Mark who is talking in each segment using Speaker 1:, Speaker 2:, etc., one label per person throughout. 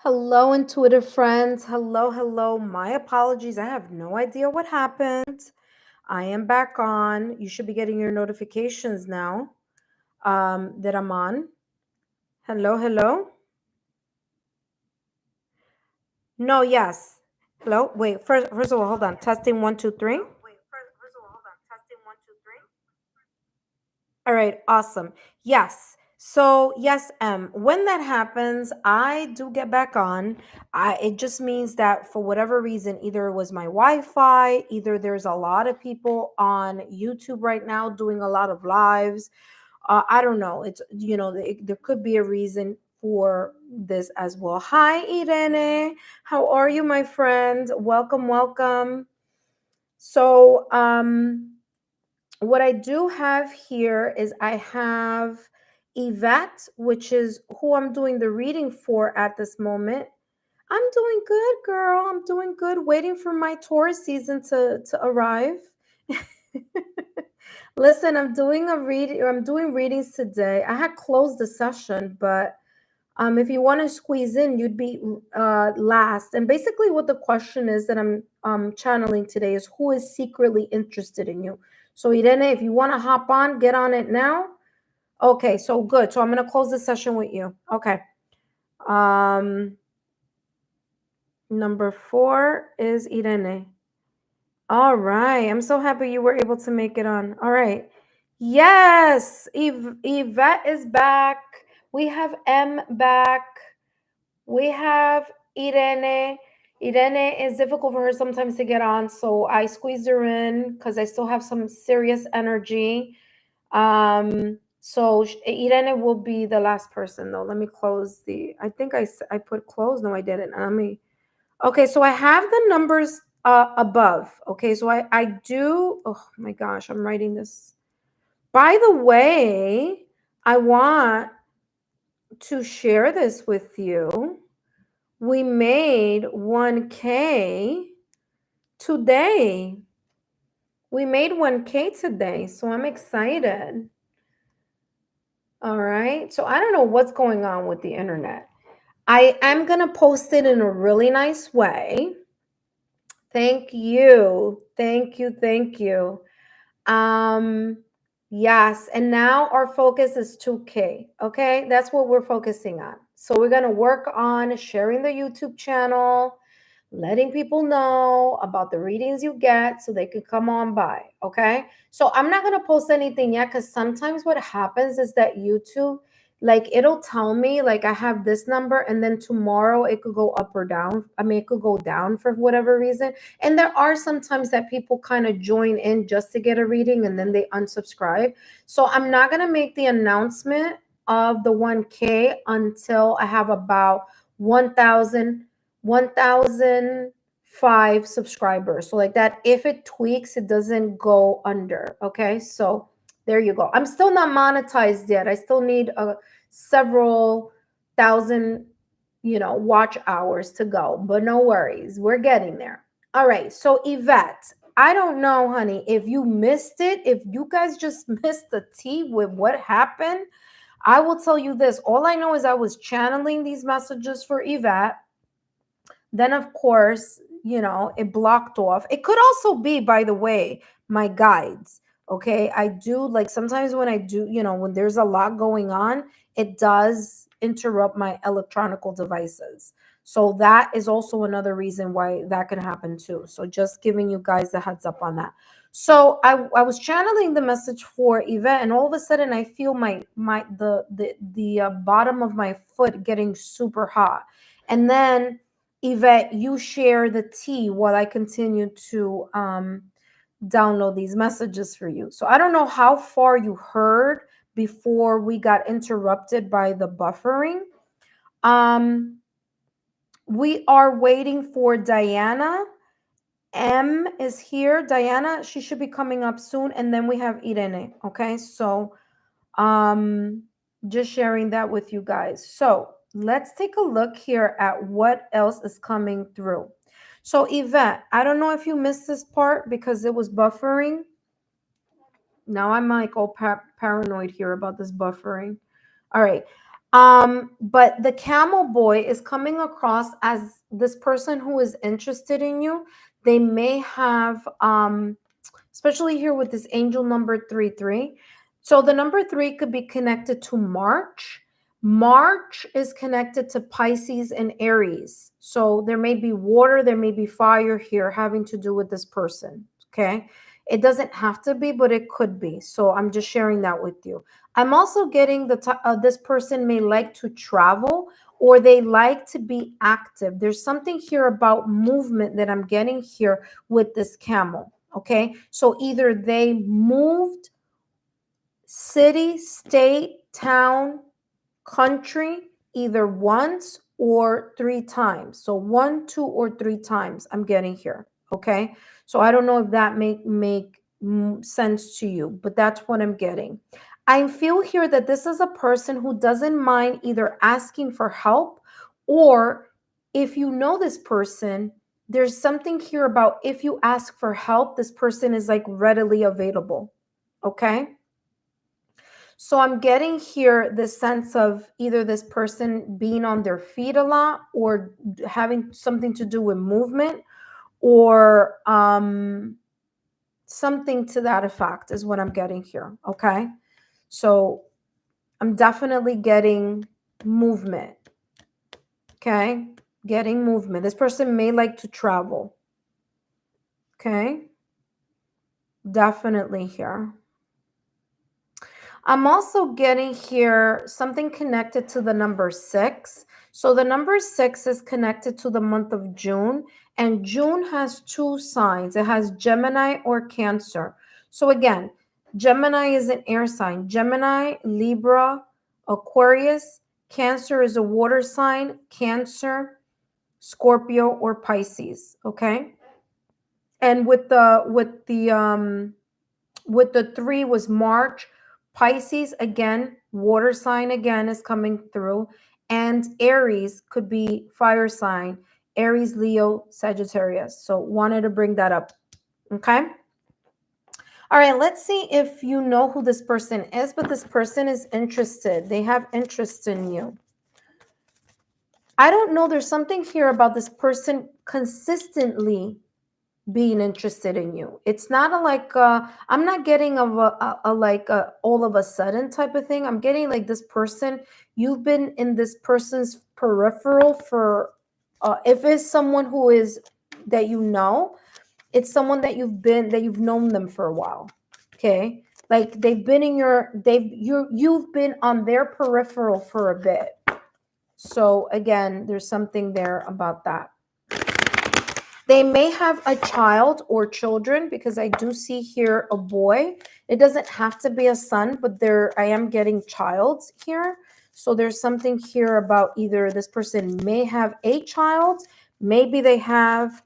Speaker 1: Hello, intuitive friends. Hello, hello. My apologies. I have no idea what happened. I am back on. You should be getting your notifications now that I'm on. Hello, hello. No, yes. Hello. Wait. First of all, hold on. Testing one, two, three. All right, awesome. Yes. So yes, when that happens, I do get back on. It just means that for whatever reason, either it was my Wi-Fi, either there's a lot of people on YouTube right now doing a lot of lives. I don't know. It's there could be a reason for this as well. Hi, Irene. How are you, my friend? Welcome, welcome. So what I do have here is I have Yvette, which is who I'm doing the reading for at this moment. I'm doing good, girl. I'm doing good. Waiting for my Taurus season to arrive. Listen, I'm doing readings today. I had closed the session, but if you want to squeeze in, you'd be last. And basically, what the question is that I'm channeling today is who is secretly interested in you. So, Irene, if you want to hop on, get on it now. Okay, so good. So I'm gonna close the session with you. Okay. Um, number 4 is Irene. All right. I'm so happy you were able to make it on. All right. Yes, Yvette is back. We have M back. We have Irene. Irene is difficult for her sometimes to get on, so I squeezed her in because I still have some serious energy. So Irene will be the last person though. Let me close the. I think I put close. No, I didn't. Let me. Okay, so I have the numbers above. Okay, so I do. Oh my gosh, I'm writing this. By the way, I want to share this with you. We made 1K today. We made 1K today, so I'm excited. All right. So I don't know what's going on with the internet. I am going to post it in a really nice way. Thank you. Thank you. Thank you. Um yes, and now our focus is 2K. Okay? That's what we're focusing on. So we're going to work on sharing the YouTube channel, letting people know about the readings you get so they can come on by. Okay. So I'm not going to post anything yet because sometimes what happens is that YouTube, like, it'll tell me, like, I have this number, and then tomorrow it could go up or down. I mean, it could go down for whatever reason. And there are sometimes that people kind of join in just to get a reading and then they unsubscribe. So I'm not going to make the announcement of the 1K until I have about 1,005 subscribers. So like that, if it tweaks, it doesn't go under. Okay. So there you go. I'm still not monetized yet. I still need several thousand, watch hours to go, but no worries. We're getting there. All right. So Yvette, I don't know, honey, if you missed it, if you guys just missed the tea with what happened. I will tell you this. All I know is I was channeling these messages for Yvette. Then, of course, it blocked off. It could also be, by the way, my guides. Okay. I do, like, sometimes when I do, when there's a lot going on, it does interrupt my electronical devices. So that is also another reason why that can happen too. So just giving you guys the heads up on that. So I was channeling the message for Yvette, and all of a sudden I feel the bottom of my foot getting super hot. And then, Yvette, you share the tea while I continue to download these messages for you. So I don't know how far you heard before we got interrupted by the buffering. We are waiting for Diana. M is here. Diana, she should be coming up soon. And then we have Irene. Okay, so just sharing that with you guys. So let's take a look here at what else is coming through. So Yvette, I don't know if you missed this part because it was buffering. Now I'm like all paranoid here about this buffering. All right. But the camel boy is coming across as this person who is interested in you. They may have, especially here with this angel number 33. So the number 3 could be connected to March. March is connected to Pisces and Aries. So there may be water, there may be fire here having to do with this person. Okay. It doesn't have to be, but it could be. So I'm just sharing that with you. I'm also getting this person may like to travel or they like to be active. There's something here about movement that I'm getting here with this camel. Okay. So either they moved city, state, town, country, either once or 3 times. So 1, 2, or 3 times I'm getting here. Okay. So I don't know if that make sense to you, but that's what I'm getting. I feel here that this is a person who doesn't mind either asking for help, or if you know this person, there's something here about if you ask for help, this person is like readily available. Okay. So I'm getting here the sense of either this person being on their feet a lot or having something to do with movement, or something to that effect is what I'm getting here. Okay. So I'm definitely getting movement. Okay. Getting movement. This person may like to travel. Okay. Definitely here. I'm also getting here something connected to the number 6. So the number 6 is connected to the month of June, and June has 2 signs. It has Gemini or Cancer. So again, Gemini is an air sign. Gemini, Libra, Aquarius. Cancer is a water sign. Cancer, Scorpio, or Pisces. Okay. And with the 3 was March. Pisces, again, water sign again is coming through. And Aries could be fire sign. Aries, Leo, Sagittarius. So wanted to bring that up. Okay. All right, let's see if you know who this person is, but this person is interested. They have interest in you. I don't know. There's something here about this person consistently being interested in you. It's not I'm not getting of a like a all of a sudden type of thing. I'm getting like this person, you've been in this person's peripheral for if it's someone who is that you know, it's someone that you've known them for a while. Okay? Like they've been in you've been on their peripheral for a bit. So again, there's something there about that. They may have a child or children, because I do see here a boy. It doesn't have to be a son, but I am getting childs here. So there's something here about either this person may have a child, maybe they have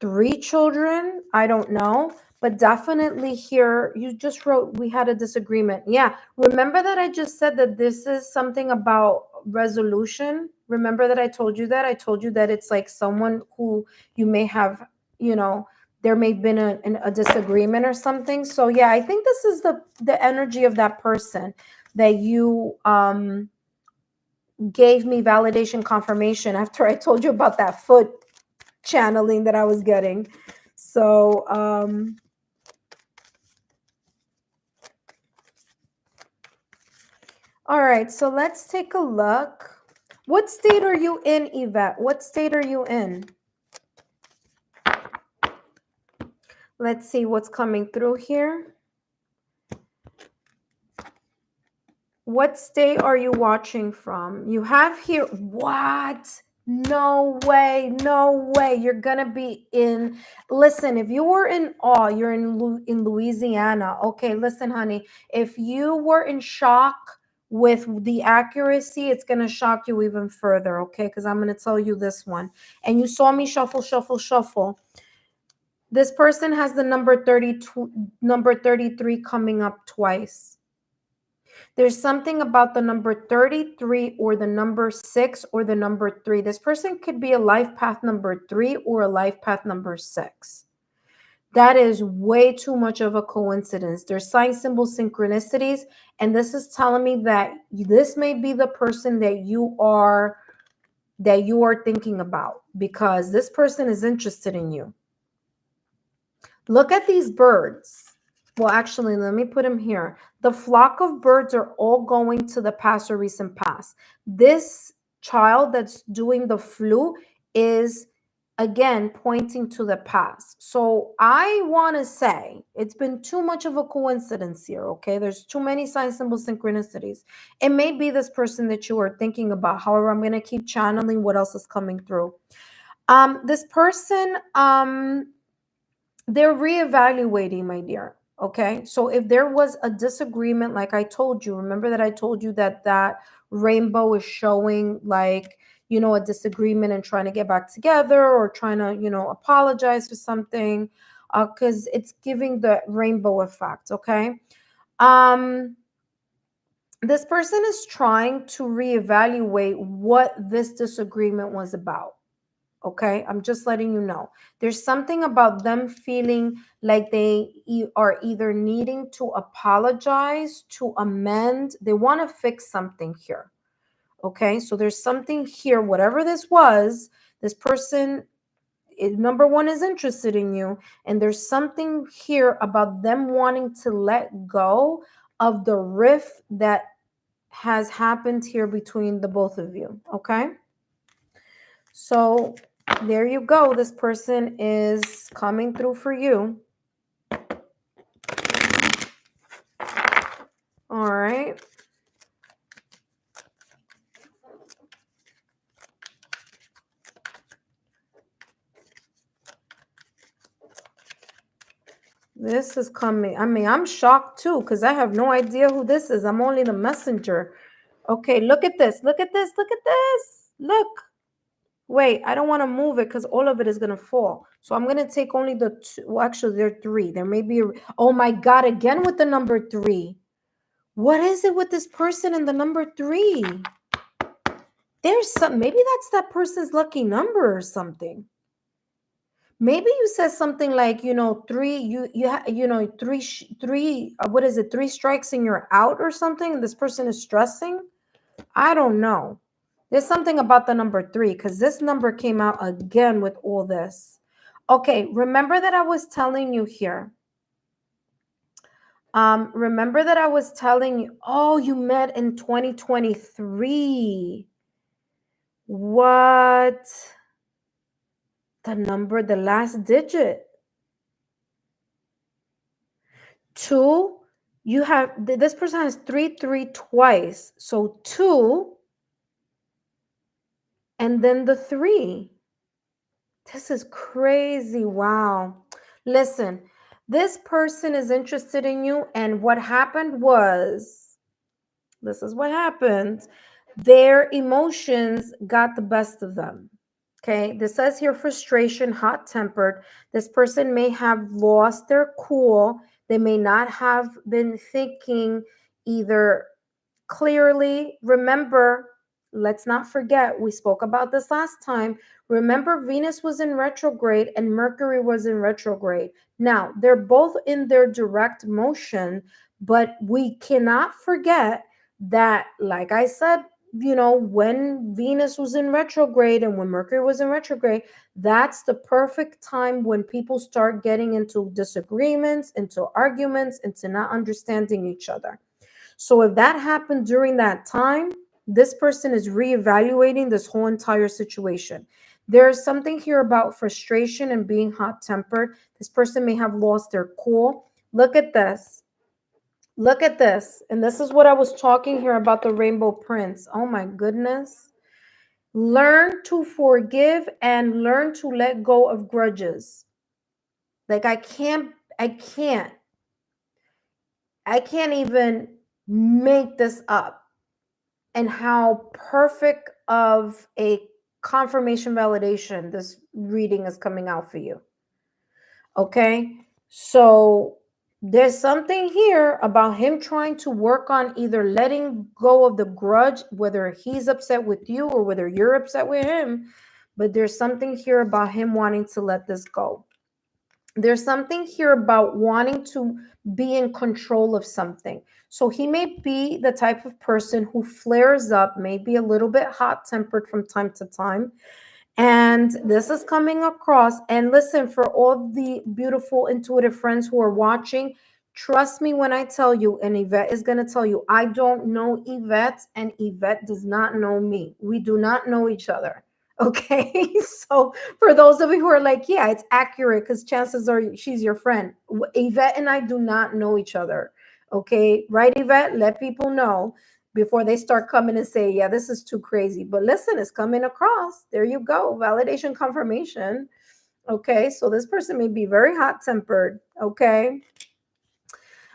Speaker 1: 3 children. I don't know. But definitely here, you just wrote, we had a disagreement. Yeah. Remember that I just said that this is something about resolution. Remember that I told you that? I told you that it's like someone who you may have, there may have been a disagreement or something. So yeah, I think this is the energy of that person that you gave me validation confirmation after I told you about that foot channeling that I was getting. So all right, so let's take a look. What state are you in, Yvette? What state are you in? Let's see what's coming through here. What state are you watching from? You have here, what? No way, no way. You're going to be in, listen, if you were in awe, you're in Louisiana. Okay, listen, honey, if you were in shock with the accuracy, it's going to shock you even further, okay? Because I'm going to tell you this one. And you saw me shuffle, shuffle, shuffle. This person has the number 32, number 33 coming up twice. There's something about the number 33 or the number 6 or the number 3. This person could be a life path number 3 or a life path number 6. That is way too much of a coincidence. There's sign symbol synchronicities, and this is telling me that this may be the person that you are thinking about, because this person is interested in you. Look at these birds. Well, actually, let me put them here. The flock of birds are all going to the past or recent past. This child that's doing the flu is, again, pointing to the past. So I want to say it's been too much of a coincidence here, okay? There's too many sign symbol synchronicities. It may be this person that you are thinking about. However, I'm going to keep channeling what else is coming through. This person, they're reevaluating, my dear. Okay. So if there was a disagreement, like I told you, remember that I told you that that rainbow is showing, like, a disagreement and trying to get back together, or trying to, apologize for something, because it's giving the rainbow effect. Okay. Um, this person is trying to reevaluate what this disagreement was about. Okay, I'm just letting you know. There's something about them feeling like they are either needing to apologize, to amend. They want to fix something here. Okay, so there's something here, whatever this was, this person, number one, is interested in you. And there's something here about them wanting to let go of the rift that has happened here between the both of you. Okay. So there you go. This person is coming through for you. All right. This is coming. I mean, I'm shocked too, because I have no idea who this is. I'm only the messenger. Okay, look at this. Look at this. Look at this. Look. Wait, I don't want to move it because all of it is going to fall. So I'm going to take only the two. Well, actually, there are three. There may be. Oh my God, again with the number 3. What is it with this person and the number 3? There's some, maybe that's that person's lucky number or something. Maybe you said something like, 3, what is it? 3 strikes and you're out or something. And this person is stressing. I don't know. There's something about the number 3, because this number came out again with all this. Okay. Remember that I was telling you here. Remember that I was telling you, oh, you met in 2023. What? The number, the last digit. 2, you have, this person has 3 twice. So 2, and then the 3. This is crazy. Wow. Listen, this person is interested in you. And what happened was, this is what happened. Their emotions got the best of them. Okay, this says here frustration, hot tempered. This person may have lost their cool. They may not have been thinking either clearly. Remember, let's not forget, we spoke about this last time. Remember, Venus was in retrograde and Mercury was in retrograde. Now, they're both in their direct motion, but we cannot forget that, like I said, when Venus was in retrograde and when Mercury was in retrograde, that's the perfect time when people start getting into disagreements, into arguments, into not understanding each other. So if that happened during that time, this person is reevaluating this whole entire situation. There's something here about frustration and being hot-tempered. This person may have lost their cool. Look at this. Look at this. And this is what I was talking here about the rainbow prince. Oh my goodness. Learn to forgive and learn to let go of grudges. Like I can't even make this up. And how perfect of a confirmation validation this reading is coming out for you. Okay. So there's something here about him trying to work on either letting go of the grudge, whether he's upset with you or whether you're upset with him. But there's something here about him wanting to let this go. There's something here about wanting to be in control of something. So he may be the type of person who flares up, maybe a little bit hot tempered from time to time. And this is coming across. And listen, for all the beautiful intuitive friends who are watching, trust me when I tell you, and Yvette is going to tell you, I don't know Yvette, and Yvette does not know me. We do not know each other. Okay. So for those of you who are like, yeah, it's accurate because chances are she's your friend. Yvette and I do not know each other. Okay. Right, Yvette? Let people know before they start coming and say, yeah, this is too crazy. But listen, it's coming across. There you go. Validation confirmation. Okay. So this person may be very hot tempered. Okay.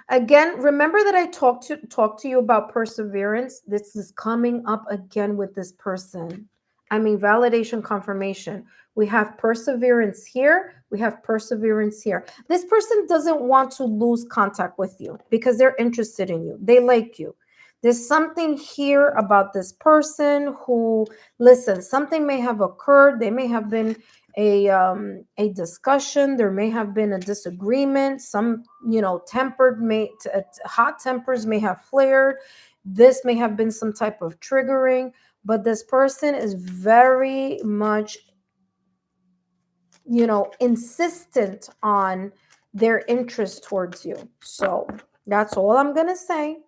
Speaker 1: Again, remember that I talked to you about perseverance. This is coming up again with this person. I mean, validation confirmation. We have perseverance here. We have perseverance here. This person doesn't want to lose contact with you because they're interested in you. They like you. There's something here about this person who, listen, something may have occurred. They may have been a discussion. There may have been a disagreement. Some, hot tempers may have flared. This may have been some type of triggering, but this person is very much, insistent on their interest towards you. So that's all I'm gonna say.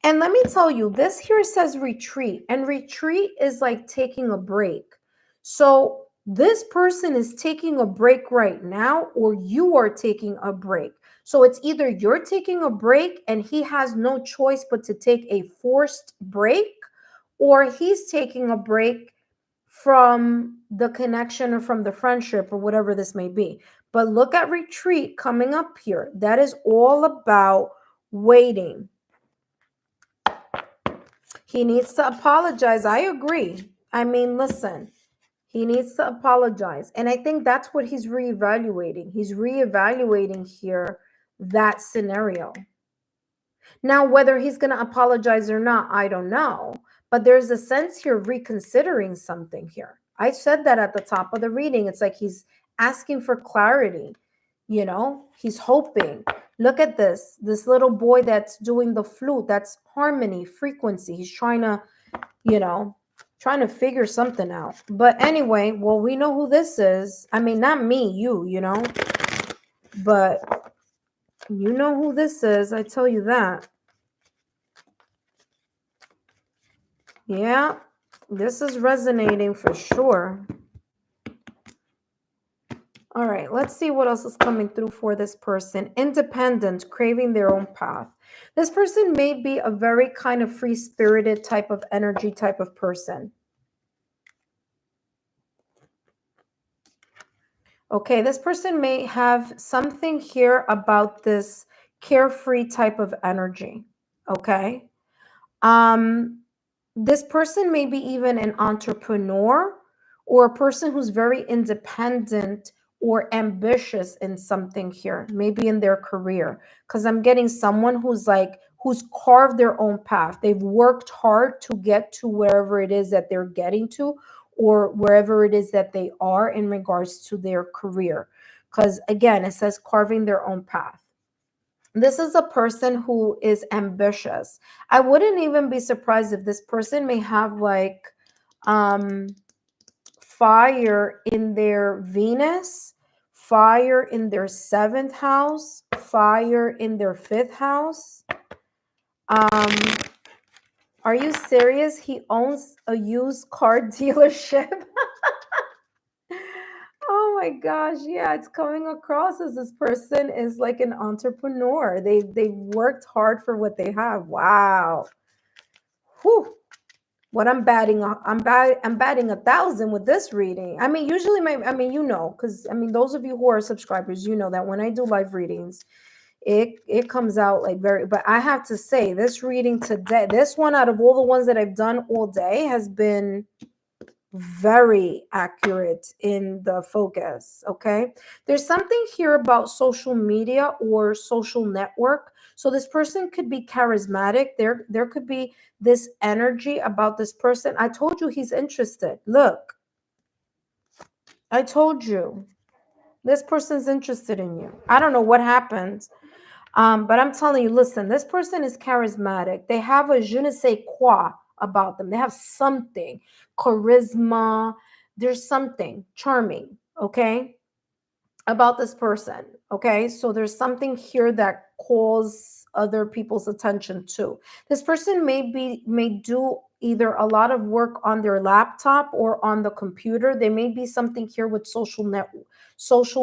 Speaker 1: And let me tell you, this here says retreat, and retreat is like taking a break. So this person is taking a break right now, or you are taking a break. So it's either you're taking a break and he has no choice but to take a forced break, or he's taking a break from the connection or from the friendship or whatever this may be. But look at retreat coming up here. That is all about waiting. He needs to apologize. I agree. I mean, listen, he needs to apologize. And I think that's what he's reevaluating. He's reevaluating here that scenario. Now, whether he's going to apologize or not, I don't know. But there's a sense here of reconsidering something here. I said that at the top of the reading. It's like he's asking for clarity. He's hoping. Look at this little boy that's doing the flute. That's harmony, frequency. He's trying to figure something out. But anyway, well, we know who this is. I mean, not me, but you know who this is. I tell you that. Yeah, this is resonating for sure. All right, let's see what else is coming through for this person. Independent, craving their own path. This person may be a very kind of free-spirited type of energy type of person. Okay, this person may have something here about this carefree type of energy. Okay. This person may be even an entrepreneur or a person who's very independent or ambitious in something here, maybe in their career. Because I'm getting someone who's carved their own path. They've worked hard to get to wherever it is that they're getting to, or wherever it is that they are in regards to their career. Because again, it says carving their own path. This is a person who is ambitious. I wouldn't even be surprised if this person may have fire in their Venus, fire in their 7th house, fire in their 5th house. Are you serious? He owns a used car dealership. Oh my gosh, yeah, it's coming across as this person is like an entrepreneur. They've worked hard for what they have. Wow. Whew. What I'm batting 1,000 with this reading. I mean, usually because those of you who are subscribers, you know that when I do live readings, it comes out like but I have to say this reading today, this one out of all the ones that I've done all day has been very accurate in the focus. Okay, there's something here about social media or social network. So this person could be charismatic. There could be this energy about this person. I told you he's interested. Look, I told you. This person's interested in you. I don't know what happened. But I'm telling you, listen, this person is charismatic. They have a je ne sais quoi about them. They have something, charisma. There's something charming, okay, about this person. Okay, so there's something here that calls other people's attention too. This person may do either a lot of work on their laptop or on the computer. There may be something here with social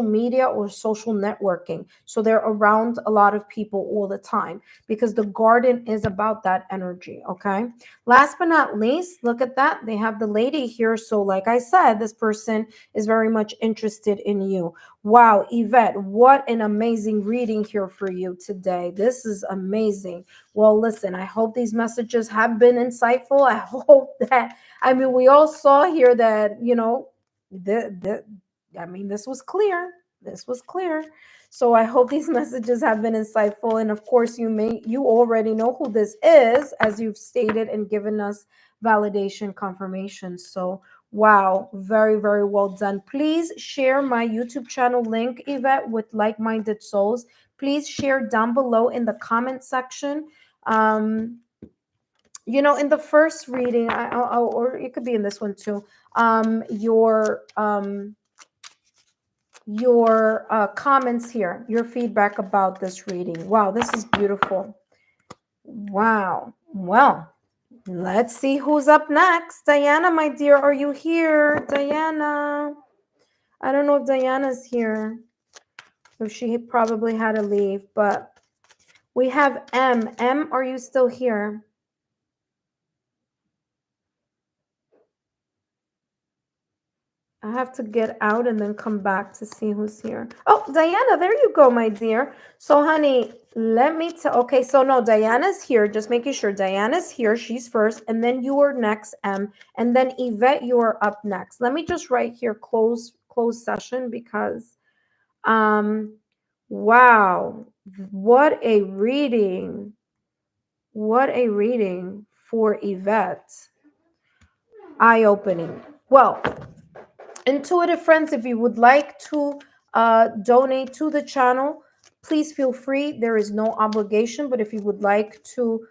Speaker 1: media or social networking. So they're around a lot of people all the time because the garden is about that energy. Okay. Last but not least, look at that. They have the lady here. So, like I said, this person is very much interested in you. Wow, Yvette, what an amazing reading here for you today. This is amazing. Well, listen, I hope these messages have been insightful. I hope that, I mean, we all saw here that, this was clear. This was clear. So I hope these messages have been insightful. And of course, you already know who this is, as you've stated and given us validation confirmation. So wow, very, very well done. Please share my YouTube channel link, Yvette, with like-minded souls. Please share down below in the comment section. In the first reading, or it could be in this one too. Your comments here, your feedback about this reading. Wow, this is beautiful. Wow. Well, let's see who's up next. Diana, my dear, are you here? Diana. I don't know if Diana's here. If she probably had to leave, but we have M. M, are you still here? I have to get out and then come back to see who's here. Oh, Diana, there you go, my dear. So, honey, let me tell. Okay, so no, Diana's here. Just making sure Diana's here. She's first, and then you are next, M, and then Yvette, you are up next. Let me just write here close session because, wow, what a reading! What a reading for Yvette. Eye-opening. Well, intuitive friends, if you would like to donate to the channel, please feel free. There is no obligation, but if you would like to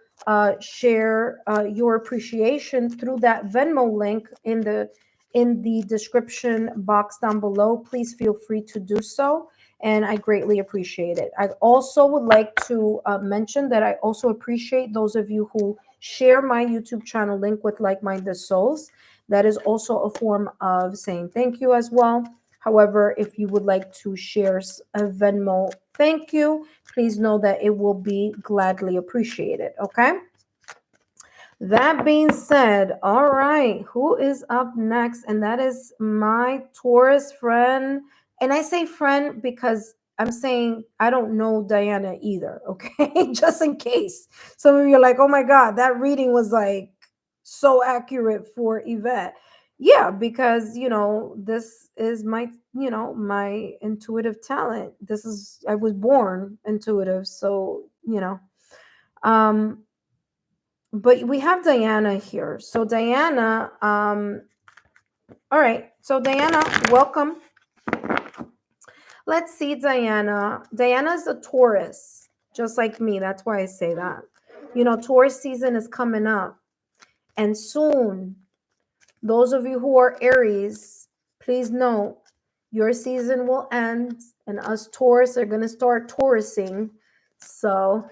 Speaker 1: share your appreciation through that Venmo link in the description box down below, please feel free to do so. And I greatly appreciate it. I also would like to mention that I also appreciate those of you who share my YouTube channel link with like-minded souls. That is also a form of saying thank you as well. However, if you would like to share a Venmo thank you, please know that it will be gladly appreciated. Okay. That being said, all right, who is up next? And that is my Taurus friend. And I say friend because I'm saying I don't know Diana either, okay? Just in case. Some of you are like, oh my God, that reading was like so accurate for Yvette. Yeah, because, this is my intuitive talent. I was born intuitive. So, but we have Diana here. So Diana, all right. So Diana, welcome. Let's see, Diana. Diana's a Taurus, just like me. That's why I say that. Taurus season is coming up. And soon, those of you who are Aries, please know your season will end and us Taurus are going to start Taurusing. So...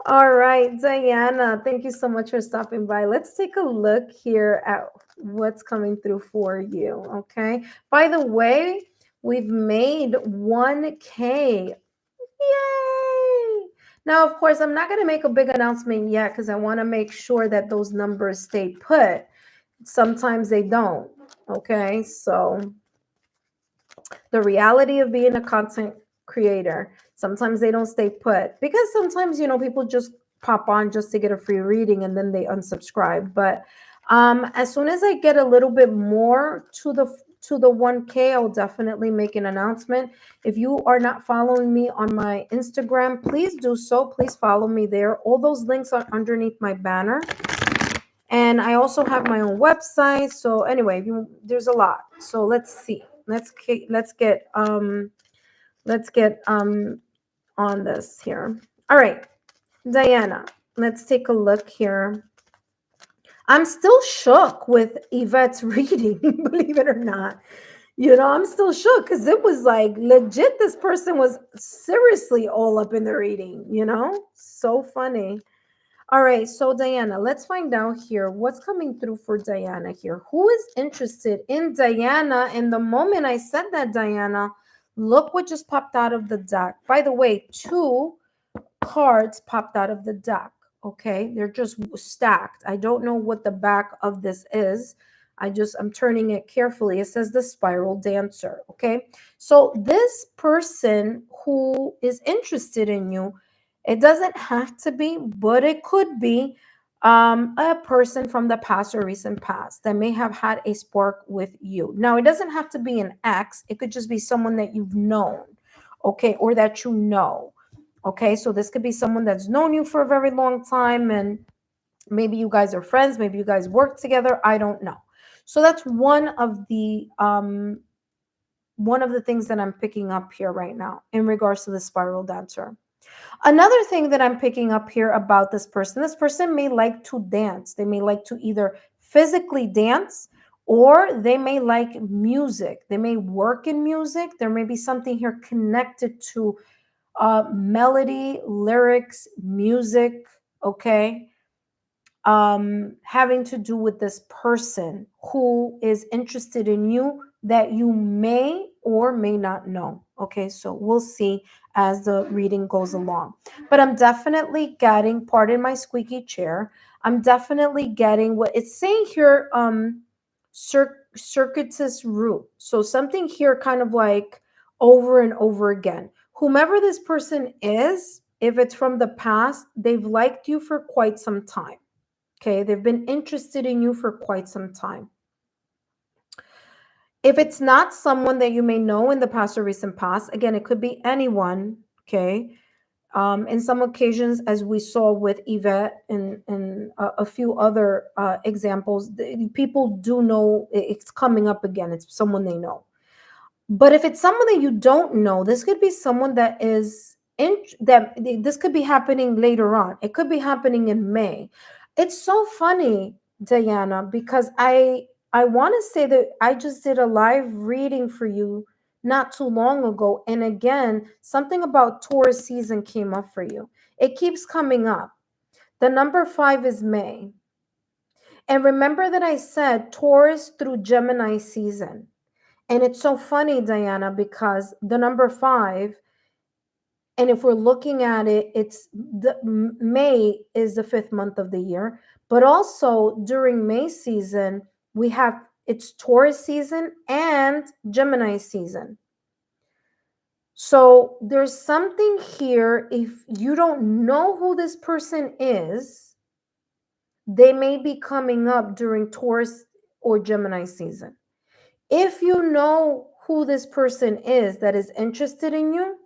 Speaker 1: All right, Diana, thank you so much for stopping by. Let's take a look here at what's coming through for you, okay? By the way, we've made 1K. Yay! Now, of course, I'm not going to make a big announcement yet because I want to make sure that those numbers stay put. Sometimes they don't, okay? So the reality of being a content creator, sometimes they don't stay put because sometimes people just pop on just to get a free reading and then they unsubscribe. But as soon as I get a little bit more to the 1K, I'll definitely make an announcement. If you are not following me on my Instagram, please do so. Please follow me there. All those links are underneath my banner. And I also have my own website. So anyway, there's a lot. So let's see. let's get on this here. All right, Diana, let's take a look here. I'm still shook with Yvette's reading, believe it or not. I'm still shook because it was like legit. This person was seriously all up in the reading. So funny. All right, so Diana, let's find out here what's coming through for Diana here. Who is interested in Diana? And the moment I said that, Diana, look what just popped out of the deck. By the way, two cards popped out of the deck. Okay, they're just stacked. I don't know what the back of this is. I'm turning it carefully. It says the Spiral Dancer. Okay, so this person who is interested in you, it doesn't have to be, but it could be a person from the past or recent past that may have had a spark with you. Now, it doesn't have to be an ex. It could just be someone that you've known, okay, or that you know. Okay, so this could be someone that's known you for a very long time, and maybe you guys are friends, maybe you guys work together. I don't know. So that's one of the things that I'm picking up here right now in regards to the Spiral Dancer. Another thing that I'm picking up here about this person may like to dance. They may like to either physically dance or they may like music. They may work in music. There may be something here connected to melody, lyrics, music, okay, having to do with this person who is interested in you that you may or may not know. Okay, so we'll see as the reading goes along. But I'm definitely getting, pardon my squeaky chair, I'm definitely getting what it's saying here, circuitous route. So something here kind of like over and over again. Whomever this person is, if it's from the past, they've liked you for quite some time. Okay, they've been interested in you for quite some time. If it's not someone that you may know in the past or recent past, again, it could be anyone. Okay, in some occasions, as we saw with Yvette and a few other examples, people do know it's coming up again. It's someone they know. But if it's someone that you don't know, this could be someone that is that this could be happening later on. It could be happening in May. It's so funny, Diana, because I want to say that I just did a live reading for you not too long ago, and again, something about Taurus season came up for you. It keeps coming up. The number 5 is May. And remember that I said Taurus through Gemini season. And it's so funny, Diana, because the number 5, and if we're looking at it, it's the May is the 5th month of the year, but also during May season, we have it's Taurus season and Gemini season. So there's something here. If you don't know who this person is, they may be coming up during Taurus or Gemini season. If you know who this person is that is interested in you,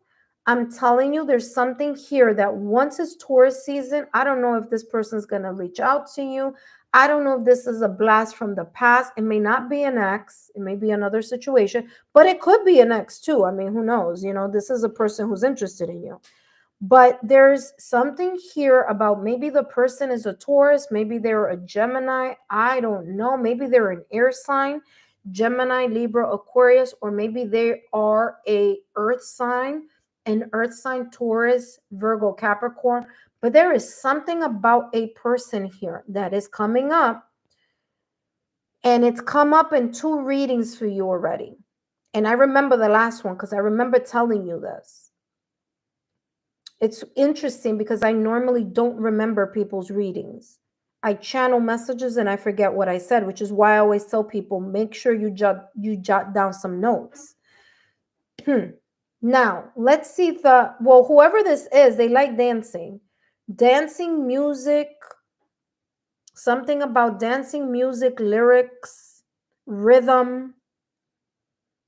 Speaker 1: I'm telling you, there's something here that once it's Taurus season, I don't know if this person's going to reach out to you. I don't know if this is a blast from the past. It may not be an ex. It may be another situation, but it could be an ex too. I mean, who knows? This is a person who's interested in you. But there's something here about maybe the person is a Taurus, maybe they're a Gemini. I don't know. Maybe they're an air sign. Gemini, Libra, Aquarius, or maybe they are a earth sign, an earth sign, Taurus, Virgo, Capricorn. But there is something about a person here that is coming up, and it's come up in 2 readings for you already. And I remember the last one because I remember telling you this. It's interesting because I normally don't remember people's readings. I channel messages and I forget what I said, which is why I always tell people, make sure you jot down some notes. Now, let's see whoever this is, they like dancing. Dancing, music, something about dancing, music, lyrics, rhythm.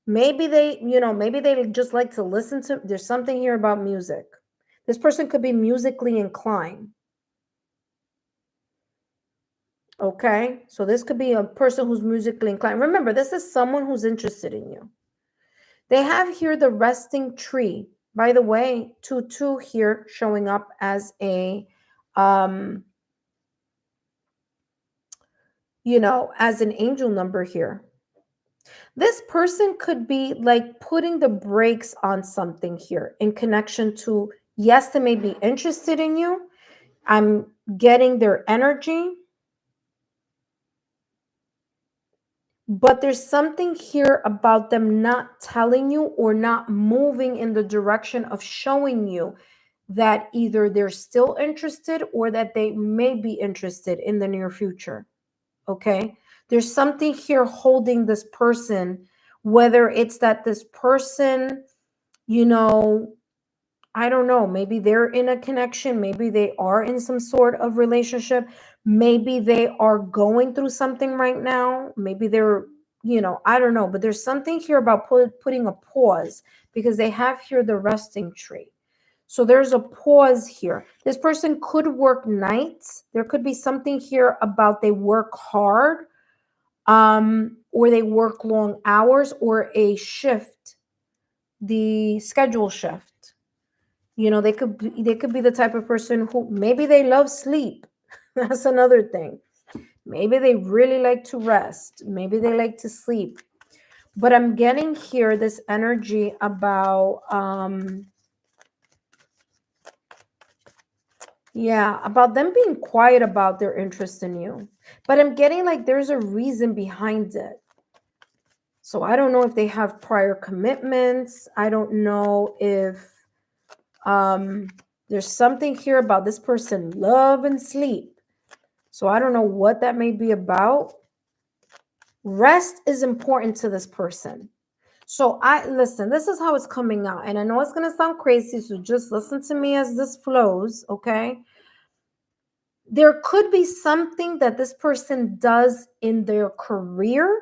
Speaker 1: Maybe they just like to listen to, there's something here about music. This person could be musically inclined. Okay, so this could be a person who's musically inclined. Remember, this is someone who's interested in you. They have here the resting tree. By the way, 2 here showing up as a, as an angel number here. This person could be like putting the brakes on something here in connection to, yes, they may be interested in you. I'm getting their energy. But there's something here about them not telling you or not moving in the direction of showing you that either they're still interested or that they may be interested in the near future. Okay? There's something here holding this person, whether it's that this person, I don't know, maybe they're in a connection, maybe they are in some sort of relationship, maybe they are going through something right now, maybe they're, I don't know, but there's something here about putting a pause because they have here the resting tree. So there's a pause here. This person could work nights. There could be something here about they work hard, or they work long hours, or a shift, the schedule shift. They could be the type of person who maybe they love sleep. That's another thing. Maybe they really like to rest. Maybe they like to sleep. But I'm getting here this energy about about them being quiet about their interest in you. But I'm getting like there's a reason behind it. So I don't know if they have prior commitments. I don't know if there's something here about this person love and sleep. So I don't know what that may be about. Rest is important to this person. So listen, this is how it's coming out. And I know it's going to sound crazy, so just listen to me as this flows, okay? There could be something that this person does in their career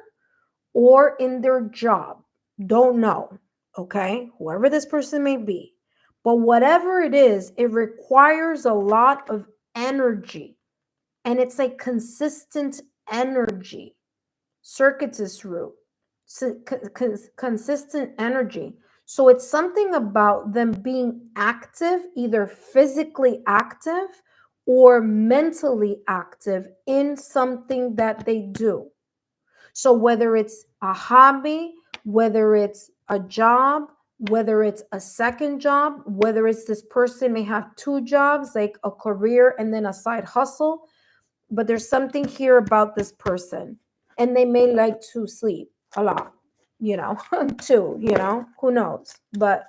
Speaker 1: or in their job. Don't know, okay? Whoever this person may be. But whatever it is, it requires a lot of energy. And it's like consistent energy. Circuitous root. Consistent energy. So it's something about them being active, either physically active or mentally active in something that they do. So whether it's a hobby, whether it's a job, whether it's a second job, whether it's this person may have 2 jobs, like a career and then a side hustle, but there's something here about this person. And they may like to sleep a lot, too, who knows? But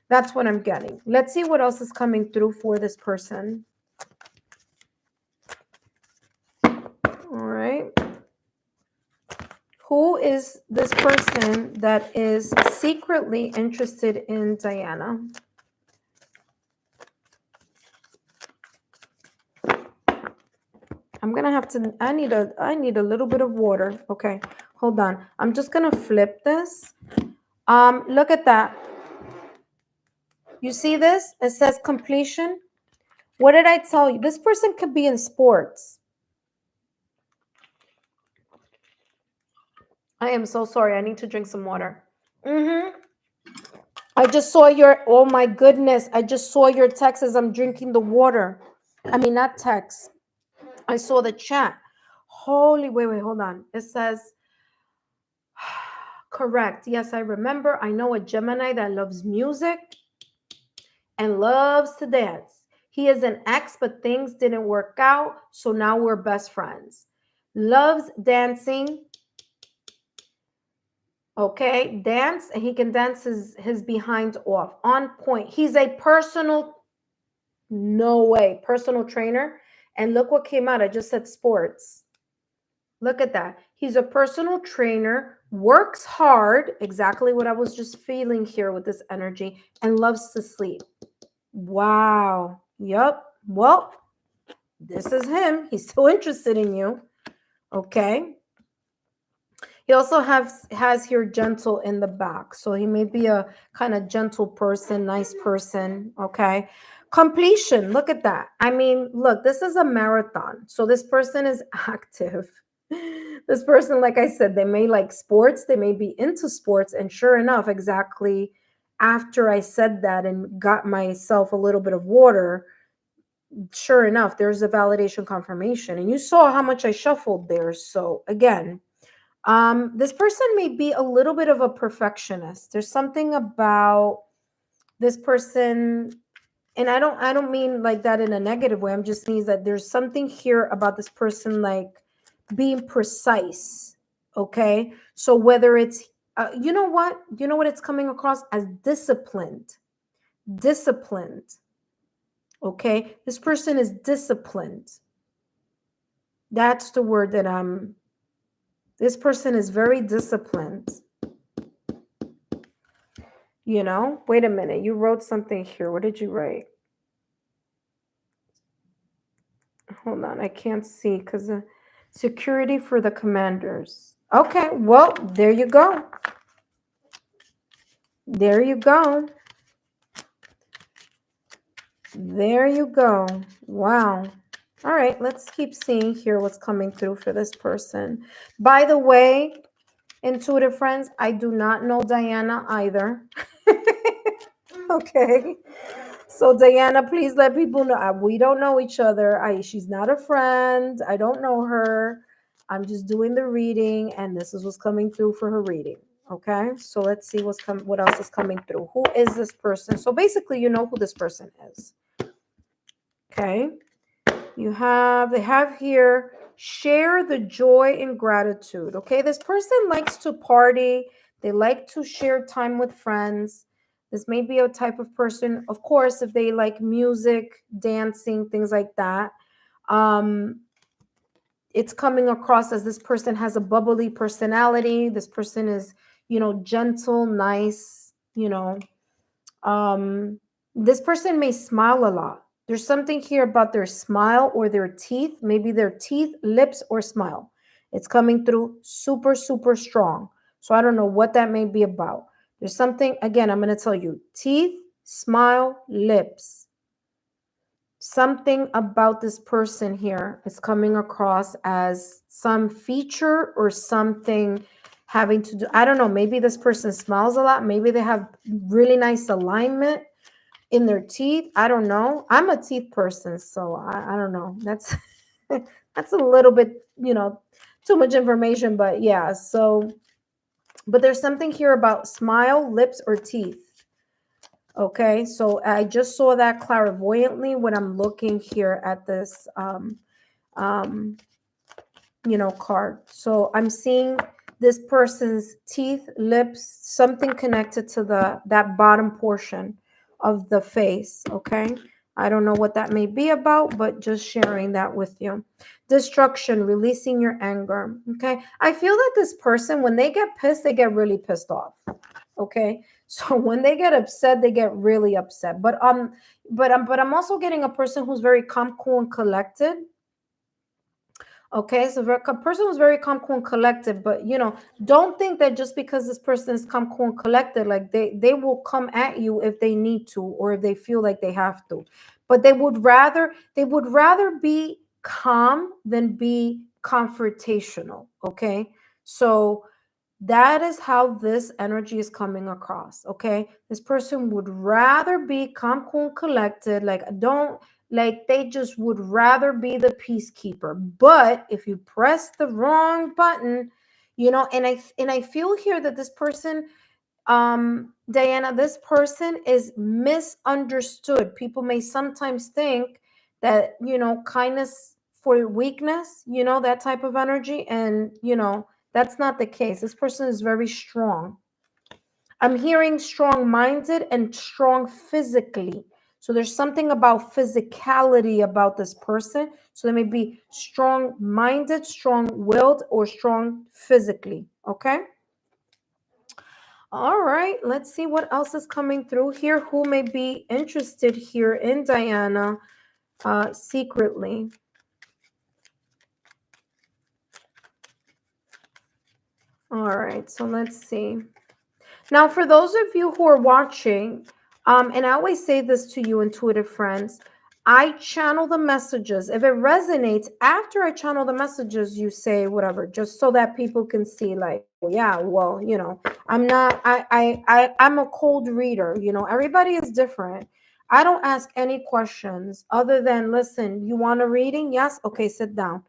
Speaker 1: that's what I'm getting. Let's see what else is coming through for this person. All right. Who is this person that is secretly interested in Diana? I'm gonna have to, I need a little bit of water. Okay, hold on. I'm just gonna flip this. Look at that. You see this? It says completion. What did I tell you? This person could be in sports. I am so sorry. I need to drink some water. I just saw oh my goodness. I just saw your text as I'm drinking the water. I mean, not text. I saw the chat. Holy, wait, hold on. It says, correct. Yes, I remember. I know a Gemini that loves music and loves to dance. He is an ex, but things didn't work out. So now we're best friends. Loves dancing. Okay, dance, and he can dance his behind off. On point. He's a personal trainer. And look what came out. I just said sports. Look at that. He's a personal trainer, works hard, exactly what I was just feeling here with this energy, and loves to sleep. Wow. Yep. Well, this is him. He's still interested in you. Okay. He also has here gentle in the back. So he may be a kind of gentle person, nice person. Okay. Completion. Look at that. I mean, look, this is a marathon. So this person is active. This person, like I said, they may like sports, they may be into sports, and sure enough, exactly after I said that and got myself a little bit of water, sure enough, there's a validation confirmation. And you saw how much I shuffled there. So again, this person may be a little bit of a perfectionist. There's something about this person, and I don't mean like that in a negative way. I'm just means that there's something here about this person like being precise. Okay, so whether it's you know what it's coming across as disciplined. Okay, this person is disciplined. That's the word that I'm. This person is very disciplined. Wait a minute. You wrote something here. What did you write? Hold on. I can't see because security for the commanders. Okay. Well, there you go. There you go. There you go. Wow. All right. Let's keep seeing here what's coming through for this person. By the way, intuitive friends, I do not know Diana either. Okay. So Diana, please let people know we don't know each other. She's not a friend. I don't know her. I'm just doing the reading, and this is what's coming through for her reading. Okay. So let's see what else is coming through. Who is this person? So basically, you know who this person is. Okay. They have here, share the joy and gratitude. Okay. This person likes to party. They like to share time with friends. This may be a type of person, of course, if they like music, dancing, things like that. It's coming across as this person has a bubbly personality. This person is, gentle, nice, this person may smile a lot. There's something here about their smile or their teeth, maybe their teeth, lips, or smile. It's coming through super, super strong. So I don't know what that may be about. There's something, again, I'm going to tell you, teeth, smile, lips. Something about this person here is coming across as some feature or something having to do, I don't know, maybe this person smiles a lot. Maybe they have really nice alignment in their teeth. I don't know. I'm a teeth person, so I don't know. That's that's a little bit, too much information, but yeah. So, but there's something here about smile, lips, or teeth. Okay, so I just saw that clairvoyantly when I'm looking here at this um card. So I'm seeing this person's teeth, lips, something connected to that bottom portion of the face. Okay, I don't know what that may be about, but just sharing that with you. Destruction, releasing your anger. Okay, I feel that this person, when they get pissed, they get really pissed off. Okay, so when they get upset, they get really upset. But I'm also getting a person who's very calm, cool, and collected. Okay, so a person who's very calm, cool, and collected, but don't think that just because this person is calm, cool, and collected, like they will come at you if they need to or if they feel like they have to. But they would rather be calm than be confrontational. Okay, so that is how this energy is coming across. Okay, this person would rather be calm, cool, and collected. They just would rather be the peacekeeper. But if you press the wrong button, and I feel here that this person, Diana, this person is misunderstood. People may sometimes think that, kindness for weakness, that type of energy. And, that's not the case. This person is very strong. I'm hearing strong minded and strong physically. So there's something about physicality about this person. So they may be strong minded, strong willed, or strong physically. Okay. All right. Let's see what else is coming through here. Who may be interested here in Diana secretly? All right. So let's see. Now, for those of you who are watching, and I always say this to you, intuitive friends, I channel the messages. If it resonates after I channel the messages, you say whatever, just so that people can see, like, oh yeah, well, I'm not, I'm a cold reader. Everybody is different. I don't ask any questions other than, listen, you want a reading? Yes. Okay, sit down.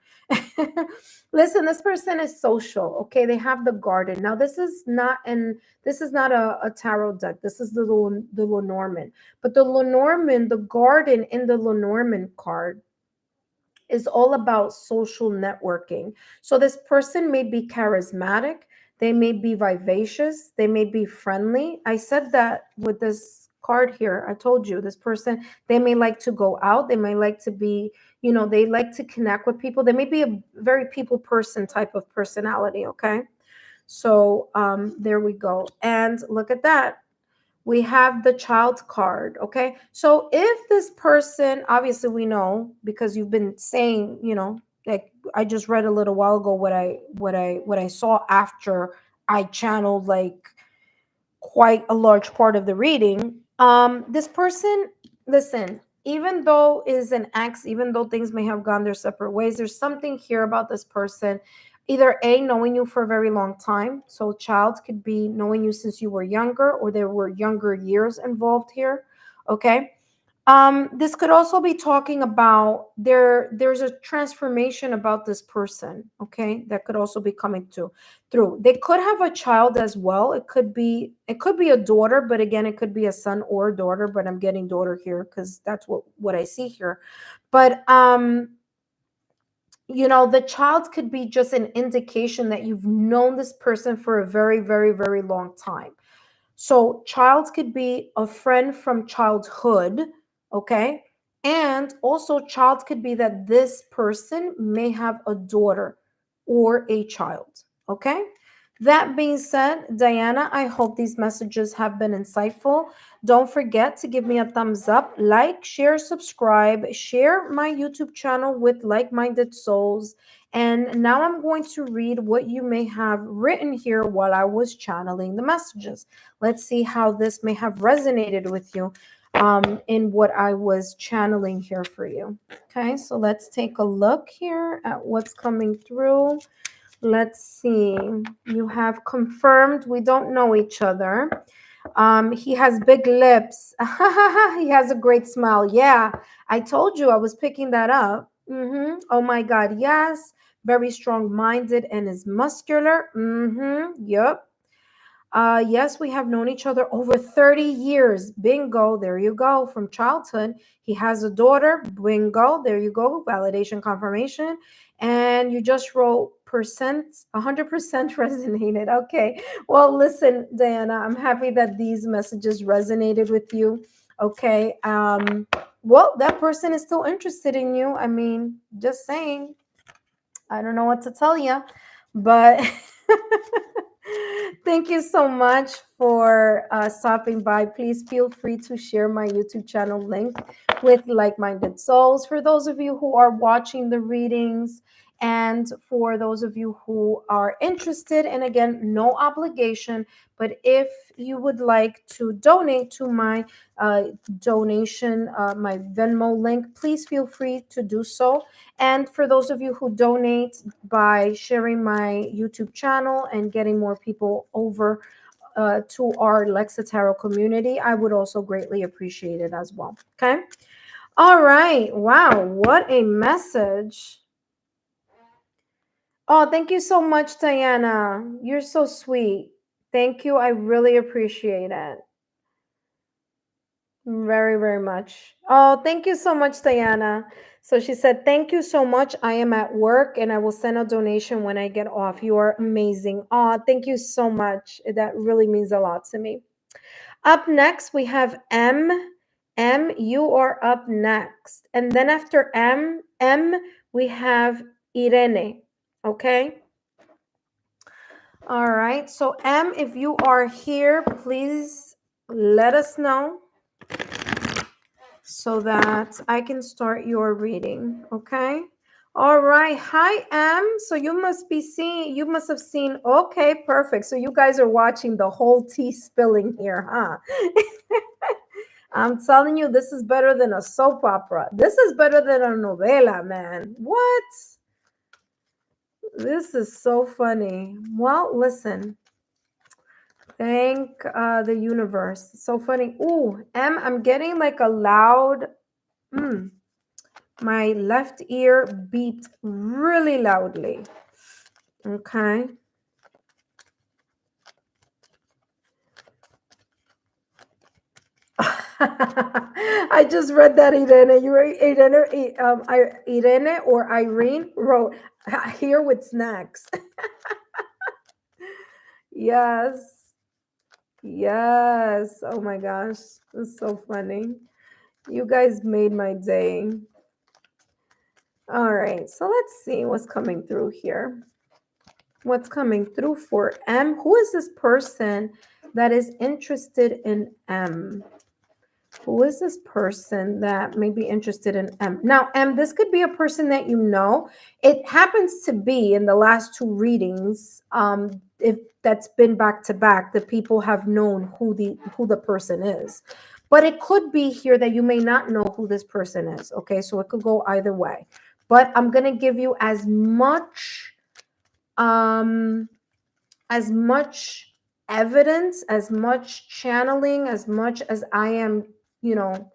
Speaker 1: Listen, this person is social. Okay, they have the garden. Now, this is not a tarot deck. This is the Lenormand. But the Lenormand, the garden in the Lenormand card is all about social networking. So this person may be charismatic, they may be vivacious, they may be friendly. I said that with this card here. I told you this person, they may like to go out, they may like to be, they like to connect with people. They may be a very people person type of personality, okay? So there we go. And look at that, we have the child card. Okay, so if this person, obviously we know because you've been saying, like I just read a little while ago what I saw after I channeled like quite a large part of the reading. This person, listen, even though is an ex, even though things may have gone their separate ways, there's something here about this person. Either A, knowing you for a very long time. So child could be knowing you since you were younger, or there were younger years involved here. Okay. This could also be talking about there's a transformation about this person, okay, that could also be coming to through. They could have a child as well. It could be a daughter, but again, it could be a son or a daughter, but I'm getting daughter here because that's what I see here. But the child could be just an indication that you've known this person for a very, very, very long time. So, child could be a friend from childhood, okay? And also, child could be that this person may have a daughter or a child, okay? That being said, Diana, I hope these messages have been insightful. Don't forget to give me a thumbs up, like, share, subscribe, share my YouTube channel with like minded souls. And now I'm going to read what you may have written here while I was channeling the messages. Let's see how this may have resonated with you in what I was channeling here for you. Okay, so let's take a look here at what's coming through. Let's see. You have confirmed we don't know each other. He has big lips. He has a great smile. Yeah, I told you I was picking that up. Oh my God, yes. Very strong minded and is muscular. Yep. Yes, we have known each other over 30 years. Bingo. There you go. From childhood. He has a daughter. Bingo. There you go. Validation confirmation. And you just wrote percent, 100% resonated. Okay. Well, listen, Diana, I'm happy that these messages resonated with you. Okay. Well, that person is still interested in you. I mean, just saying. I don't know what to tell you, but thank you so much for stopping by. Please feel free to share my YouTube channel link with like minded souls. For those of you who are watching the readings, and for those of you who are interested, and again, no obligation, but if you would like to donate to my my Venmo link, please feel free to do so. And for those of you who donate by sharing my YouTube channel and getting more people over to our Lexa Tarot community, I would also greatly appreciate it as well. Okay. All right. Wow. What a message. Oh, thank you so much, Diana. You're so sweet. Thank you. I really appreciate it. Very, very much. Oh, thank you so much, Diana. So she said, thank you so much. I am at work and I will send a donation when I get off. You are amazing. Oh, thank you so much. That really means a lot to me. Up next, we have M. M, you are up next. And then after M, we have Irene. Okay. All right. So, M, if you are here, please let us know so that I can start your reading. Okay. All right. Hi, M. So you must have seen. Okay, perfect. So you guys are watching the whole tea spilling here, huh? I'm telling you, this is better than a soap opera. This is better than a novela, man. What? This is so funny. Well, listen. Thank the universe. So funny. Ooh, I'm getting like a loud. Mm, my left ear beeped really loudly. Okay. I just read that Irene. You were Irene, Irene or Irene wrote here with snacks. Yes, yes. Oh my gosh, it's so funny. You guys made my day. All right, so let's see what's coming through here. What's coming through for M? Who is this person that is interested in M? Who is this person that may be interested in M? Now, M, this could be a person that you know. It happens to be in the last two readings, if that's been back to back, the people have known who the person is. But it could be here that you may not know who this person is. Okay, so it could go either way. But I'm gonna give you um as much evidence, as much channeling, as much as I am, you know,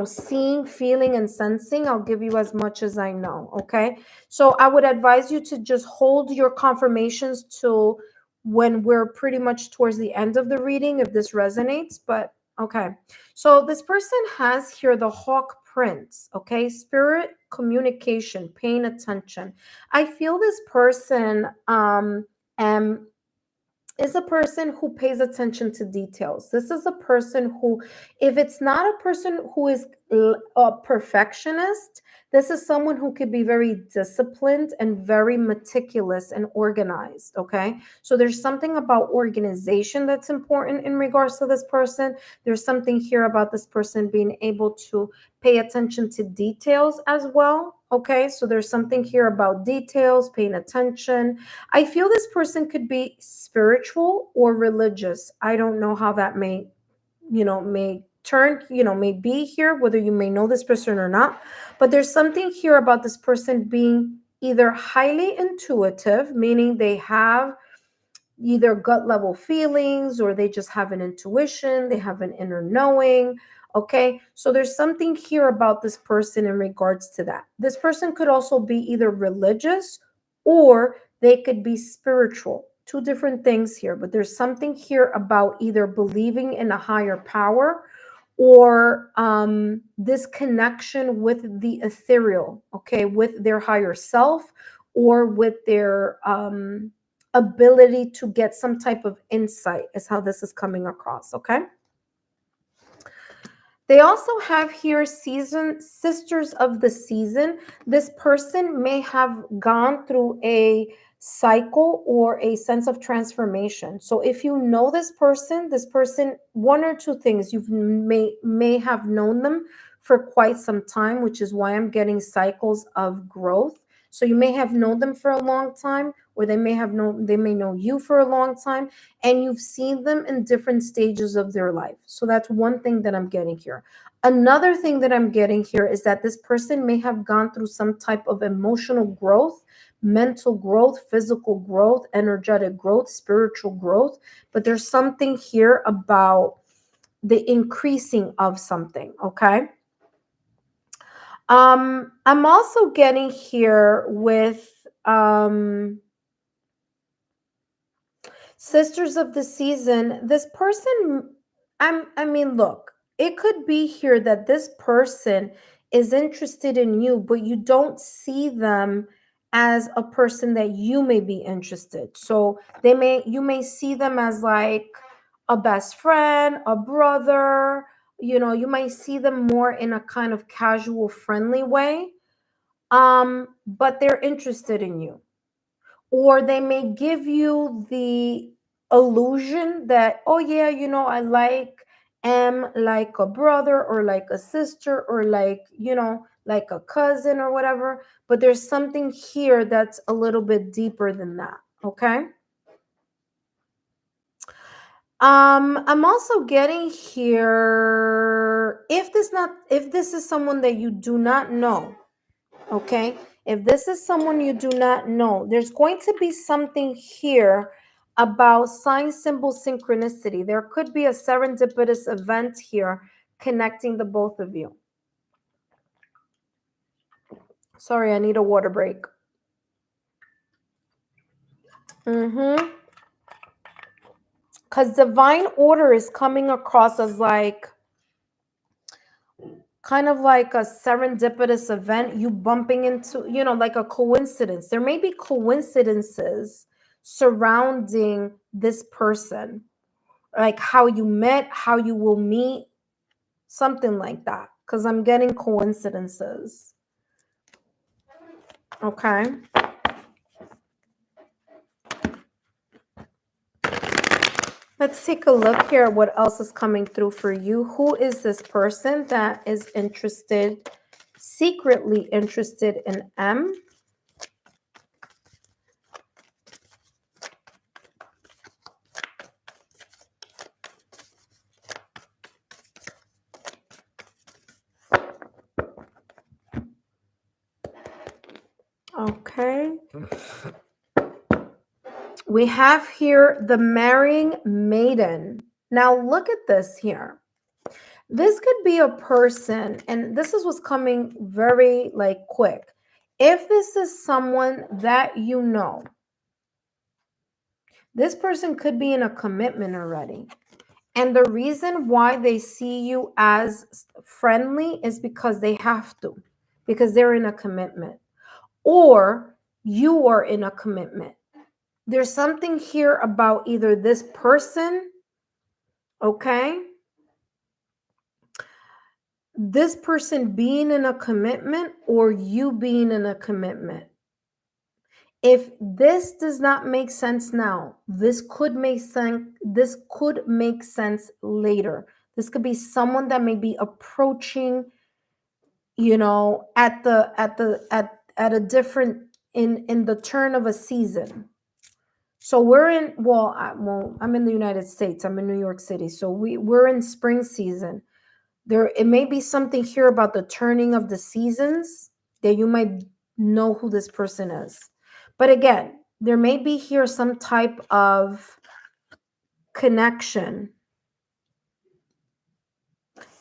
Speaker 1: seeing, feeling, and sensing. I'll give you as much as I know. Okay. So I would advise you to just hold your confirmations till when we're pretty much towards the end of the reading, if this resonates. But okay. So this person has here the Hawk Prince. Okay. Spirit communication, paying attention. I feel this person, um, is a person who pays attention to details. This is a person who, if it's not a person who is a perfectionist, this is someone who could be very disciplined and very meticulous and organized. Okay. So there's something about organization that's important in regards to this person. There's something here about this person being able to pay attention to details as well. Okay. So there's something here about details, paying attention. I feel this person could be spiritual or religious. I don't know how that may turn, may be here, whether you may know this person or not. But there's something here about this person being either highly intuitive, meaning they have either gut level feelings or they just have an intuition, they have an inner knowing. Okay, so there's something here about this person in regards to that. This person could also be either religious or they could be spiritual. Two different things here, but there's something here about either believing in a higher power or this connection with the ethereal, okay, with their higher self or with their ability to get some type of insight, is how this is coming across. Okay. They also have here season sisters of the season. This person may have gone through a cycle or a sense of transformation. So if you know this person, one or two things, you may have known them for quite some time, which is why I'm getting cycles of growth. So you may have known them for a long time, or they may know you for a long time, and you've seen them in different stages of their life. So that's one thing that I'm getting here. Another thing that I'm getting here is that this person may have gone through some type of emotional growth, mental growth, physical growth, energetic growth, spiritual growth. But there's something here about the increasing of something. Okay. I'm also getting here with sisters of the season. This person, I mean, look, it could be here that this person is interested in you, but you don't see them as a person that you may be interested. So you may see them as like a best friend, a brother. You might see them more in a kind of casual, friendly way. But they're interested in you, or they may give you the illusion that, oh yeah, I am like a brother or like a sister or like a cousin or whatever. But there's something here that's a little bit deeper than that. Okay. I'm also getting here, if this is someone that you do not know, okay? If this is someone you do not know, there's going to be something here about sign symbol synchronicity. There could be a serendipitous event here connecting the both of you. Sorry, I need a water break. Because divine order is coming across as like, kind of like a serendipitous event, you bumping into, like a coincidence. There may be coincidences surrounding this person, like how you met, how you will meet, something like that. Because I'm getting coincidences. Okay. Let's take a look here at what else is coming through for you. Who is this person that is interested, secretly interested in M? Okay. We have here the marrying maiden. Now look at this here. This could be a person, and this is what's coming very like quick. If this is someone that you know, this person could be in a commitment already. And the reason why they see you as friendly is because they have to, because they're in a commitment, or you are in a commitment. There's something here about either this person, okay, this person being in a commitment or you being in a commitment. If this does not make sense now, this could make sense. This could make sense later. This could be someone that may be approaching, at a different, in the turn of a season. So we're in, I'm in the United States. I'm in New York City. So we're in spring season. It may be something here about the turning of the seasons that you might know who this person is. But again, there may be here some type of connection.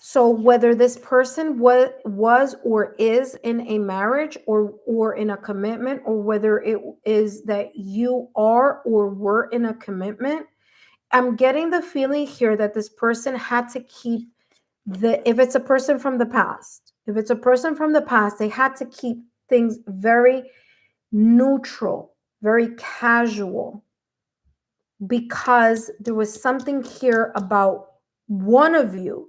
Speaker 1: So whether this person was or is in a marriage or in a commitment, or whether it is that you are or were in a commitment, I'm getting the feeling here that this person had to keep if it's a person from the past, they had to keep things very neutral, very casual, because there was something here about one of you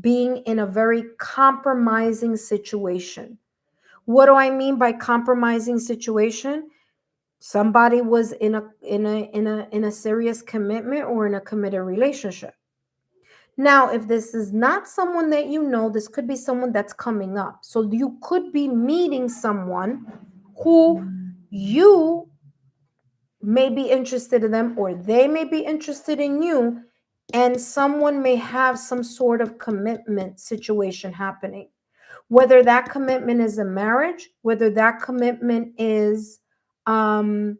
Speaker 1: being in a very compromising situation. What do I mean by compromising situation? Somebody was in a serious commitment or in a committed relationship. Now, if this is not someone that you know, this could be someone that's coming up. So you could be meeting someone who you may be interested in them, or they may be interested in you, and someone may have some sort of commitment situation happening. Whether that commitment is a marriage, whether that commitment is in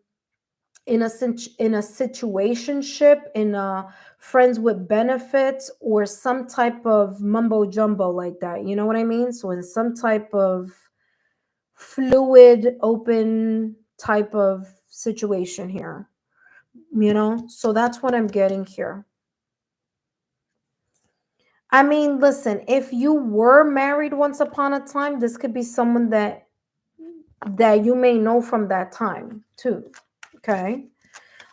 Speaker 1: a situationship, in a friends with benefits, or some type of mumbo jumbo like that. You know what I mean? So in some type of fluid, open type of situation here. So that's what I'm getting here. I mean, listen, if you were married once upon a time, this could be someone that you may know from that time too. Okay.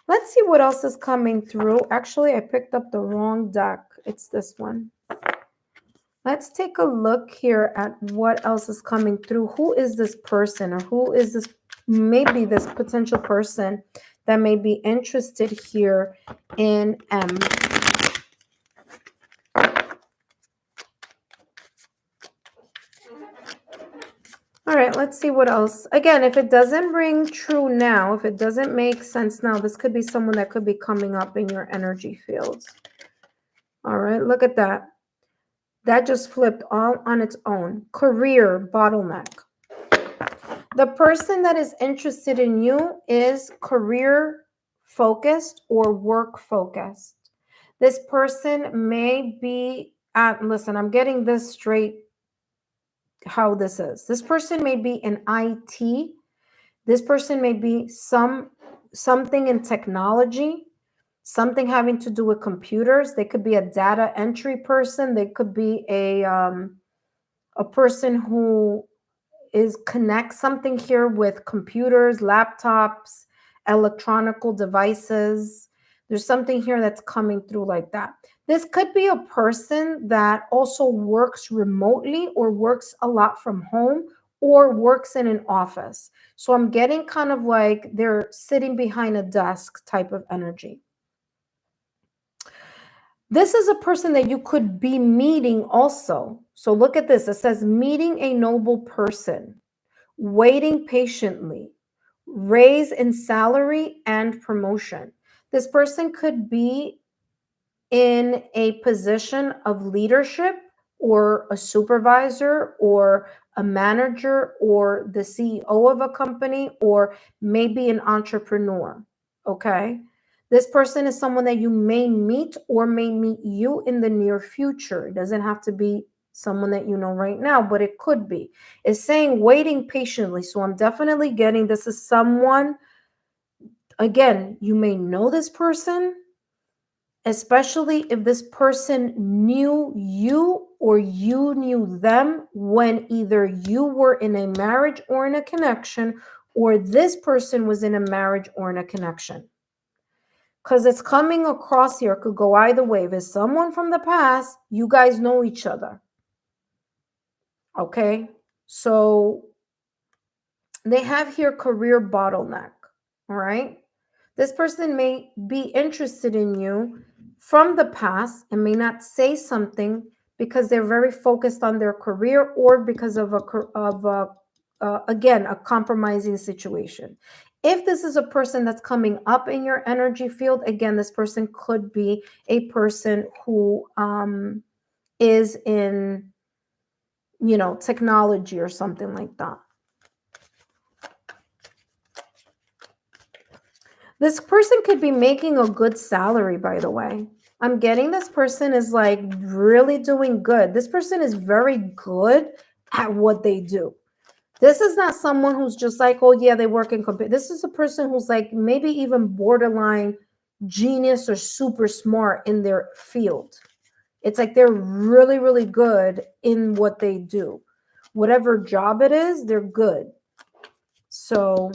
Speaker 1: Let's see what else is coming through. Actually, I picked up the wrong deck. It's this one. Let's take a look here at what else is coming through. Who is this person, or who is this, maybe this potential person that may be interested here in M? All right, let's see what else. Again, if it doesn't ring true now, if it doesn't make sense now, this could be someone that could be coming up in your energy fields. All right, look at that. That just flipped all on its own. Career bottleneck. The person that is interested in you is career focused or work focused. This person may be listen, I'm getting this straight how this is. This person may be in IT. This person may be something in technology, something having to do with computers. They could be a data entry person. They could be a person who is connect something here with computers, laptops, electronical devices. There's something here that's coming through like that. This could be a person that also works remotely or works a lot from home or works in an office. So I'm getting kind of like they're sitting behind a desk type of energy. This is a person that you could be meeting also. So look at this. It says meeting a noble person, waiting patiently, raise in salary and promotion. This person could be in a position of leadership or a supervisor or a manager or the CEO of a company or maybe an entrepreneur. Okay. This person is someone that you may meet or may meet you in the near future. It doesn't have to be someone that you know right now, but it could be. It's saying waiting patiently. So I'm definitely getting this is someone, again, you may know this person, especially if this person knew you or you knew them when either you were in a marriage or in a connection, or this person was in a marriage or in a connection. Because it's coming across here, could go either way. If it's someone from the past, you guys know each other. Okay, so they have here career bottleneck. All right, this person may be interested in you from the past and may not say something because they're very focused on their career or because of again a compromising situation. If this is a person that's coming up in your energy field, again, this person could be a person who is in, technology or something like that. This person could be making a good salary, by the way. I'm getting this person is like really doing good. This person is very good at what they do. This is not someone who's just like, oh yeah, they work in computer. This is a person who's like maybe even borderline genius or super smart in their field. It's like they're really, really good in what they do. Whatever job it is, they're good. So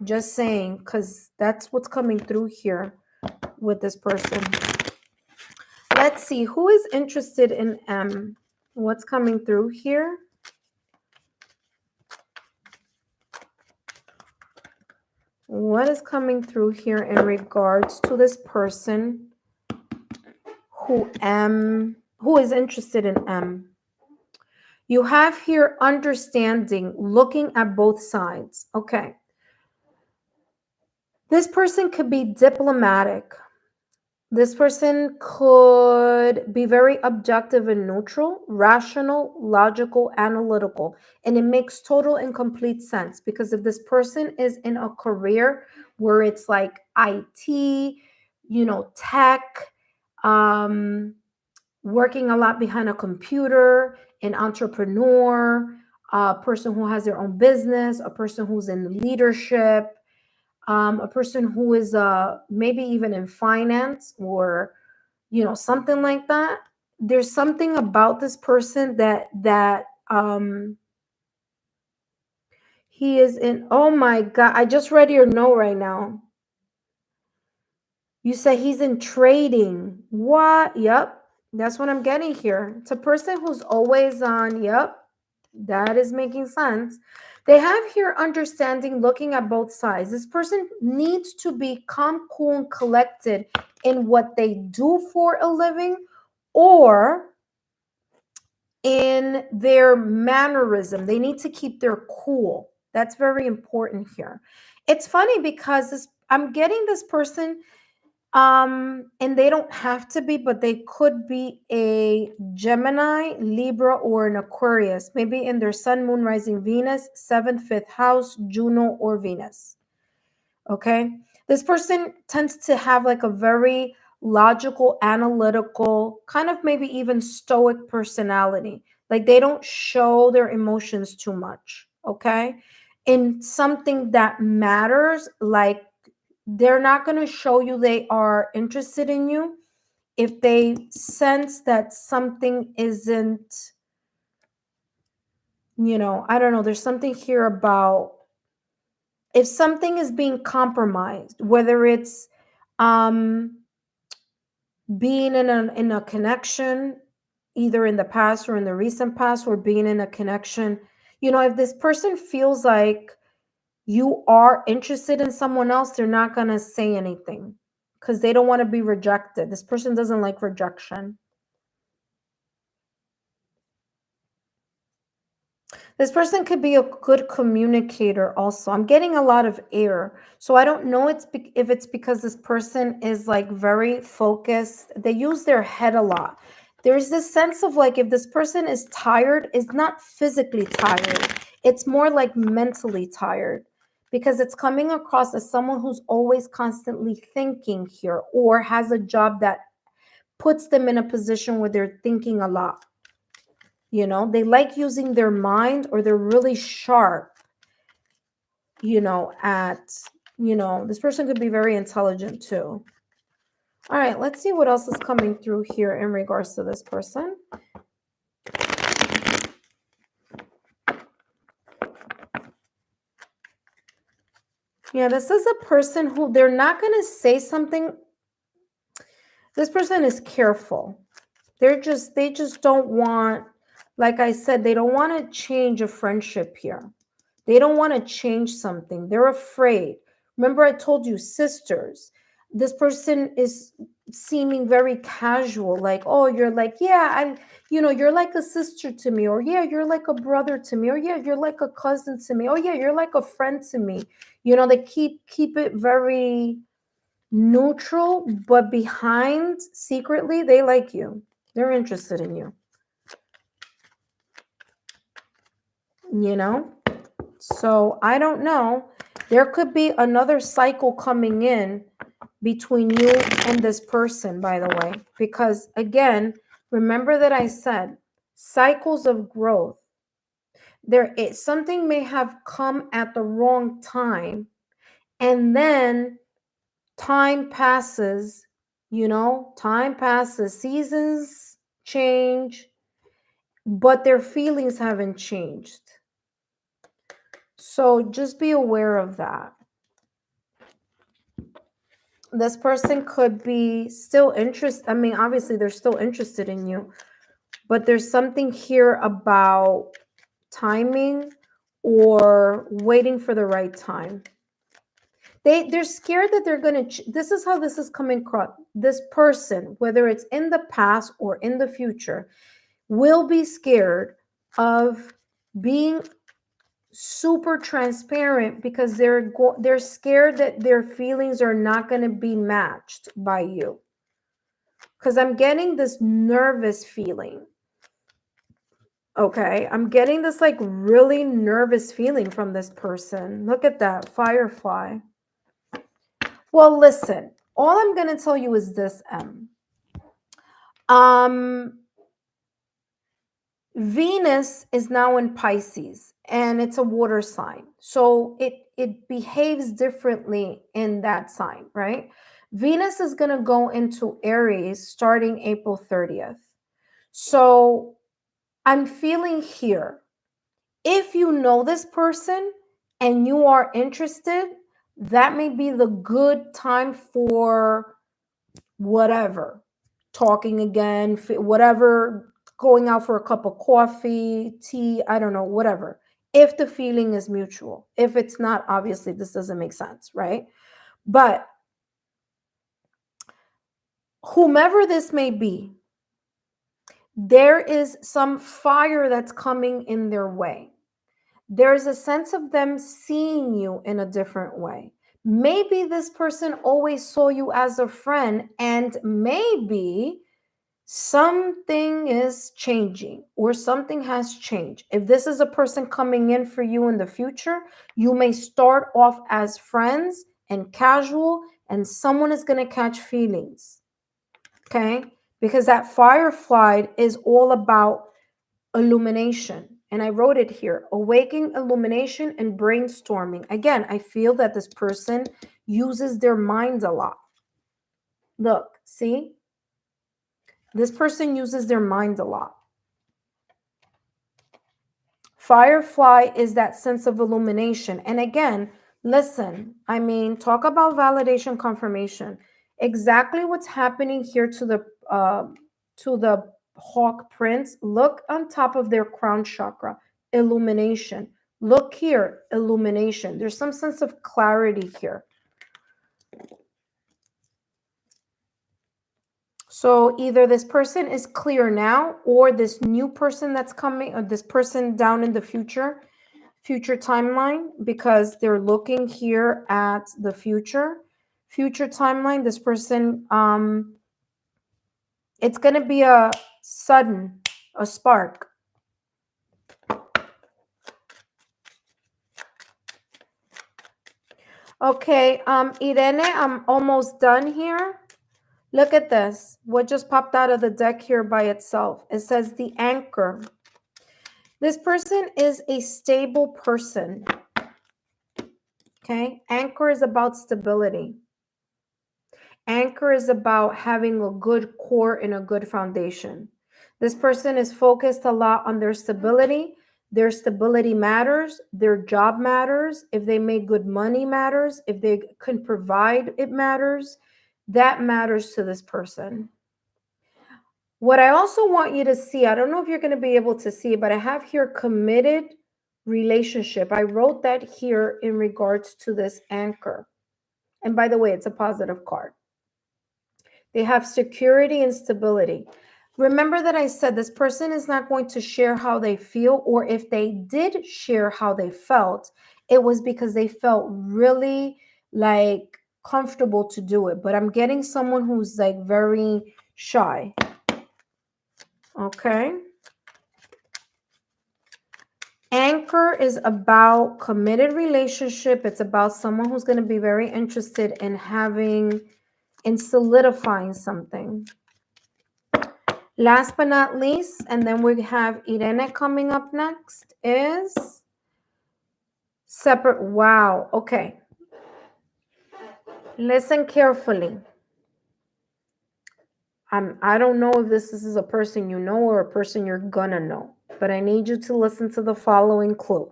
Speaker 1: just saying, because that's what's coming through here with this person. Let's see, who is interested in M? What's coming through here? What is coming through here in regards to this person who is interested in M? You have here understanding, looking at both sides. Okay. This person could be diplomatic. This person could be very objective and neutral, rational, logical, analytical. And it makes total and complete sense because if this person is in a career where it's like IT, tech, working a lot behind a computer, an entrepreneur, a person who has their own business, a person who's in leadership, a person who is maybe even in finance or something like that. There's something about this person that he is in. Oh my god, I just read your note right now. You say he's in trading. What? Yep, that's what I'm getting here. It's a person who's always on. Yep, that is making sense. They have here understanding, looking at both sides. This person needs to be calm, cool, and collected in what they do for a living or in their mannerism. They need to keep their cool. That's very important here. It's funny because I'm getting this person, And they don't have to be, but they could be a Gemini, Libra, or an Aquarius, maybe in their sun, moon, rising, Venus, seventh, fifth house, Juno, or Venus. Okay. This person tends to have like a very logical, analytical, kind of maybe even stoic personality. Like they don't show their emotions too much. Okay. In something that matters, like they're not going to show you they are interested in you if they sense that something isn't, I don't know, there's something here about if something is being compromised, whether it's um being in a connection either in the past or in the recent past, or being in a connection, if this person feels like you are interested in someone else, they're not going to say anything because they don't want to be rejected. This person doesn't like rejection. This person could be a good communicator also. I'm getting a lot of air. So I don't know if it's because this person is like very focused. They use their head a lot. There's this sense of like if this person is tired, it's not physically tired. It's more like mentally tired because it's coming across as someone who's always constantly thinking here or has a job that puts them in a position where they're thinking a lot. They like using their mind, or they're really sharp, at, this person could be very intelligent too. All right, let's see what else is coming through here in regards to this person. Yeah, this is a person who they're not going to say something. This person is careful. They just don't want, like I said, they don't want to change a friendship here. They don't want to change something. They're afraid. Remember, I told you, sisters. This person is seeming very casual, like, oh, you're like, yeah, you're like a sister to me, or yeah, you're like a brother to me, or yeah, you're like a cousin to me, oh yeah, you're like a friend to me. They keep it very neutral, but behind secretly, they like you. They're interested in you. So I don't know. There could be another cycle coming in between you and this person, by the way, because again, remember that I said cycles of growth. Something may have come at the wrong time, and then time passes, seasons change, but their feelings haven't changed. So just be aware of that. This person could be still interested. I mean, obviously, they're still interested in you, but there's something here about timing or waiting for the right time. They're scared that they're going to, this is how this is coming across. This person, whether it's in the past or in the future, will be scared of being super transparent because they're scared that their feelings are not going to be matched by you. Because I'm getting this nervous feeling. Okay, I'm getting this like really nervous feeling from this person. Look at that, Firefly. Well, listen, all I'm going to tell you is this, M. Venus is now in Pisces, and it's a water sign. So it behaves differently in that sign, right? Venus is going to go into Aries starting April 30th. So I'm feeling here, if you know this person and you are interested, that may be the good time for whatever, talking again, whatever, going out for a cup of coffee, tea, I don't know, whatever. If the feeling is mutual. If it's not, obviously this doesn't make sense, right? But whomever this may be, there is some fire that's coming in their way. There's a sense of them seeing you in a different way. Maybe this person always saw you as a friend, and maybe something is changing or something has changed. If this is a person coming in for you in the future, you may start off as friends and casual, and someone is going to catch feelings. Okay? Because that firefly is all about illumination. And I wrote it here: awakening, illumination, and brainstorming. Again, I feel that this person uses their mind a lot. Look, see? This person uses their mind a lot. Firefly is that sense of illumination. And again, listen, I mean, talk about validation confirmation. Exactly what's happening here to the hawk prince. Look on top of their crown chakra, illumination. Look here, illumination. There's some sense of clarity here. So either this person is clear now, or this new person that's coming, or this person down in the future timeline, because they're looking here at the future timeline. This person, it's going to be a sudden, a spark. Okay, Irene, I'm almost done here. Look at this. What just popped out of the deck here by itself? It says the anchor. This person is a stable person. Okay, anchor is about stability. Anchor is about having a good core and a good foundation. This person is focused a lot on their stability. Their stability matters. Their job matters. If they make good money matters. If they can provide, it matters. That matters to this person. What I also want you to see, I don't know if you're going to be able to see, but I have here committed relationship. I wrote that here in regards to this anchor. And by the way, it's a positive card. They have security and stability. Remember that I said this person is not going to share how they feel, or if they did share how they felt, it was because they felt really like comfortable to do it. But I'm getting someone who's like very shy. Okay. Anchor is about committed relationship. It's about someone who's going to be very interested in having, in solidifying something. Last but not least, and then we have Irene coming up next, is separate. Wow. Okay. Listen carefully. I don't know if this is a person you know or a person you're gonna know, but I need you to listen to the following clue.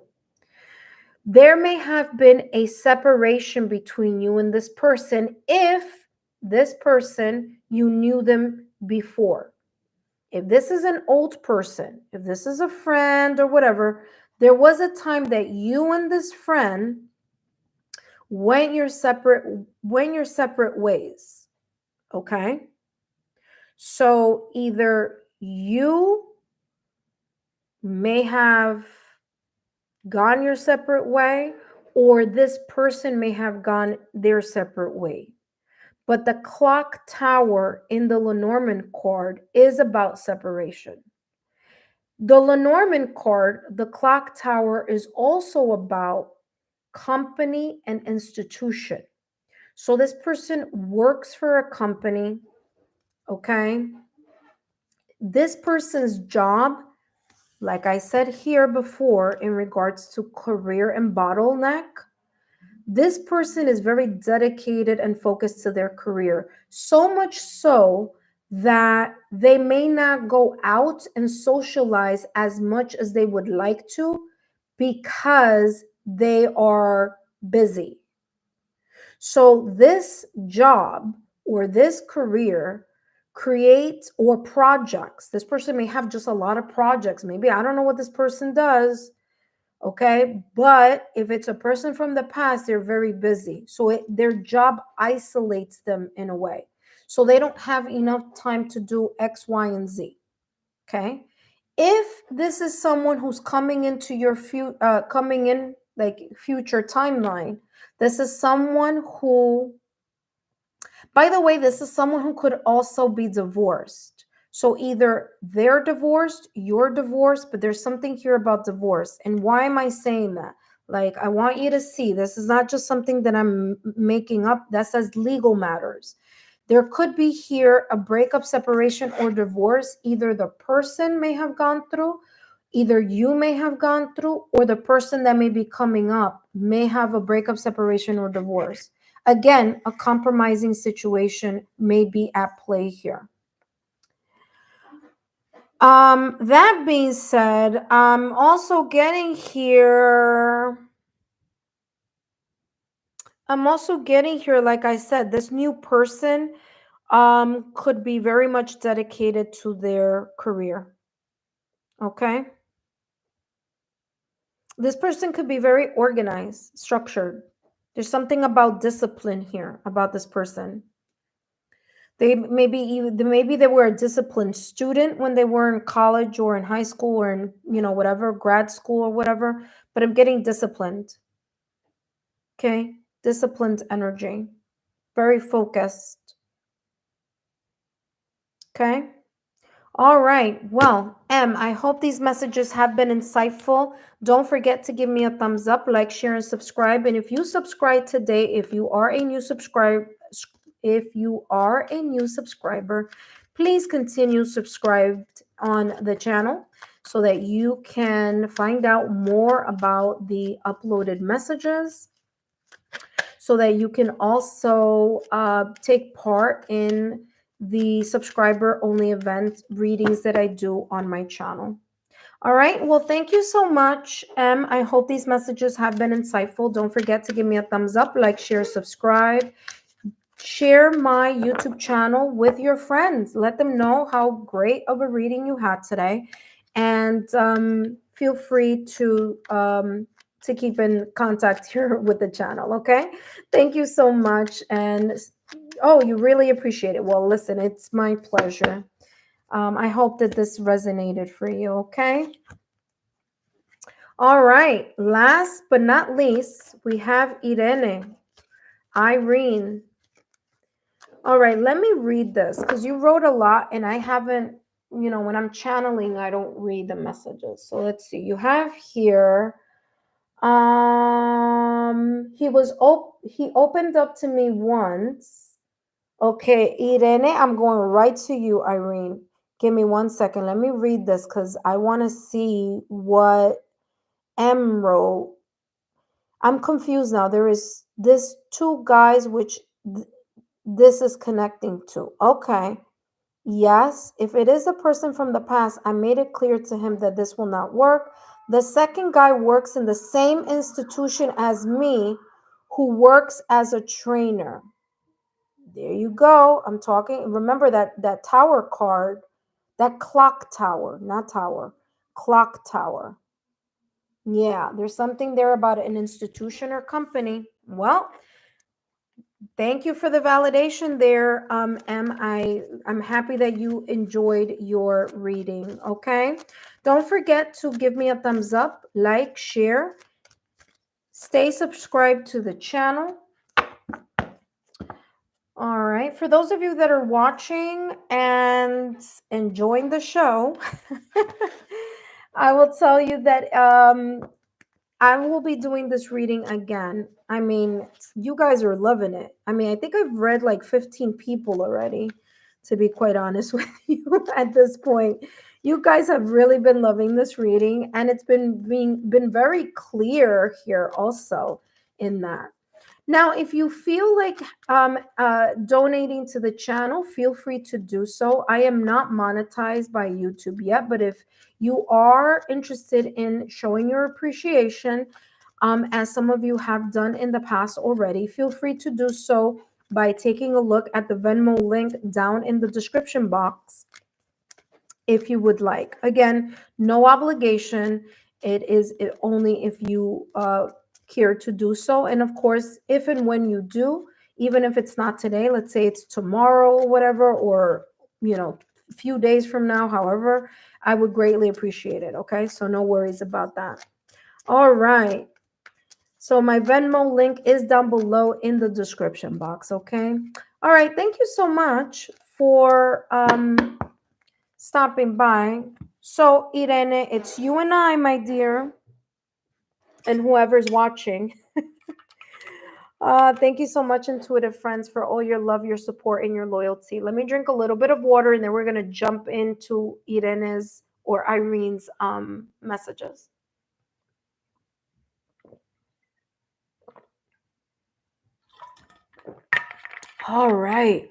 Speaker 1: There may have been a separation between you and this person if this person, you knew them before. If this is an old person, if this is a friend or whatever, there was a time that you and this friend went your separate ways. Okay? So either you may have gone your separate way, or this person may have gone their separate way. But the clock tower in the Lenormand card is about separation. The Lenormand card, the clock tower, is also about company and institution. So this person works for a company, okay? This person's job, like I said here before in regards to career and bottleneck, this person is very dedicated and focused to their career. So much so that they may not go out and socialize as much as they would like to because they are busy. So this job or this career creates, or projects, this person may have just a lot of projects. Maybe I don't know what this person does. Okay. But if it's a person from the past, they're very busy. So their job isolates them in a way. So they don't have enough time to do X, Y, and Z. Okay. If this is someone who's coming into your coming in like future timeline. This is someone who, by the way, this is someone who could also be divorced. So either they're divorced, you're divorced, but there's something here about divorce. And why am I saying that? Like, I want you to see this is not just something that I'm making up that says legal matters. There could be here a breakup, separation, or divorce. Either the person may have gone through, either you may have gone through, or the person that may be coming up may have a breakup, separation, or divorce. Again, a compromising situation may be at play here. That being said, I'm also getting here. Like I said, this new person could be very much dedicated to their career. Okay. This person could be very organized, structured. There's something about discipline here about this person. Maybe they were a disciplined student when they were in college or in high school or in, whatever, grad school or whatever, but I'm getting disciplined. Okay? Disciplined energy. Very focused. Okay? All right. Well, I hope these messages have been insightful. Don't forget to give me a thumbs up, like, share, and subscribe. And if you subscribe today, if you are a new subscriber, please continue subscribed on the channel so that you can find out more about the uploaded messages, so that you can also take part in the subscriber only event readings that I do on my channel. All right. Well, thank you so much. I hope these messages have been insightful. Don't forget to give me a thumbs up, like, share, subscribe. Share my YouTube channel with your friends. Let them know how great of a reading you had today. And feel free to keep in contact here with the channel. Okay. Thank you so much. And oh, you really appreciate it. Well, listen, it's my pleasure. I hope that this resonated for you. Okay. All right. Last but not least, we have Irene. All right, let me read this because you wrote a lot and I haven't, when I'm channeling, I don't read the messages. So let's see. You have here, he opened up to me once. Okay, Irene, I'm going right to you, Irene. Give me 1 second. Let me read this because I want to see what M wrote. I'm confused now. There is this two guys which this is connecting to. Okay. Yes, if it is a person from the past, I made it clear to him that this will not work. The second guy works in the same institution as me, who works as a trainer. There you go. I'm talking. Remember that tower card, that clock tower, not tower, clock tower. Yeah, there's something there about an institution or company. Well, thank you for the validation there, I'm happy that you enjoyed your reading. Okay, don't forget to give me a thumbs up, like, share, stay subscribed to the channel. All right, for those of you that are watching and enjoying the show, I will tell you that I will be doing this reading again. I mean, you guys are loving it. I mean, I think I've read like 15 people already, to be quite honest with you at this point. You guys have really been loving this reading, and it's been very clear here also in that. Now, if you feel like donating to the channel, feel free to do so. I am not monetized by YouTube yet, but if you are interested in showing your appreciation, as some of you have done in the past already, feel free to do so by taking a look at the Venmo link down in the description box if you would like. Again, no obligation. It is only if you care to do so. And of course, if and when you do, even if it's not today, let's say it's tomorrow or whatever, or, a few days from now, however, I would greatly appreciate it. Okay. So no worries about that. All right. So my Venmo link is down below in the description box, okay? All right, thank you so much for stopping by. So Irene, it's you and I, my dear, and whoever's watching. Thank you so much, intuitive friends, for all your love, your support, and your loyalty. Let me drink a little bit of water, and then we're gonna jump into Irene's or Irene's messages. All right.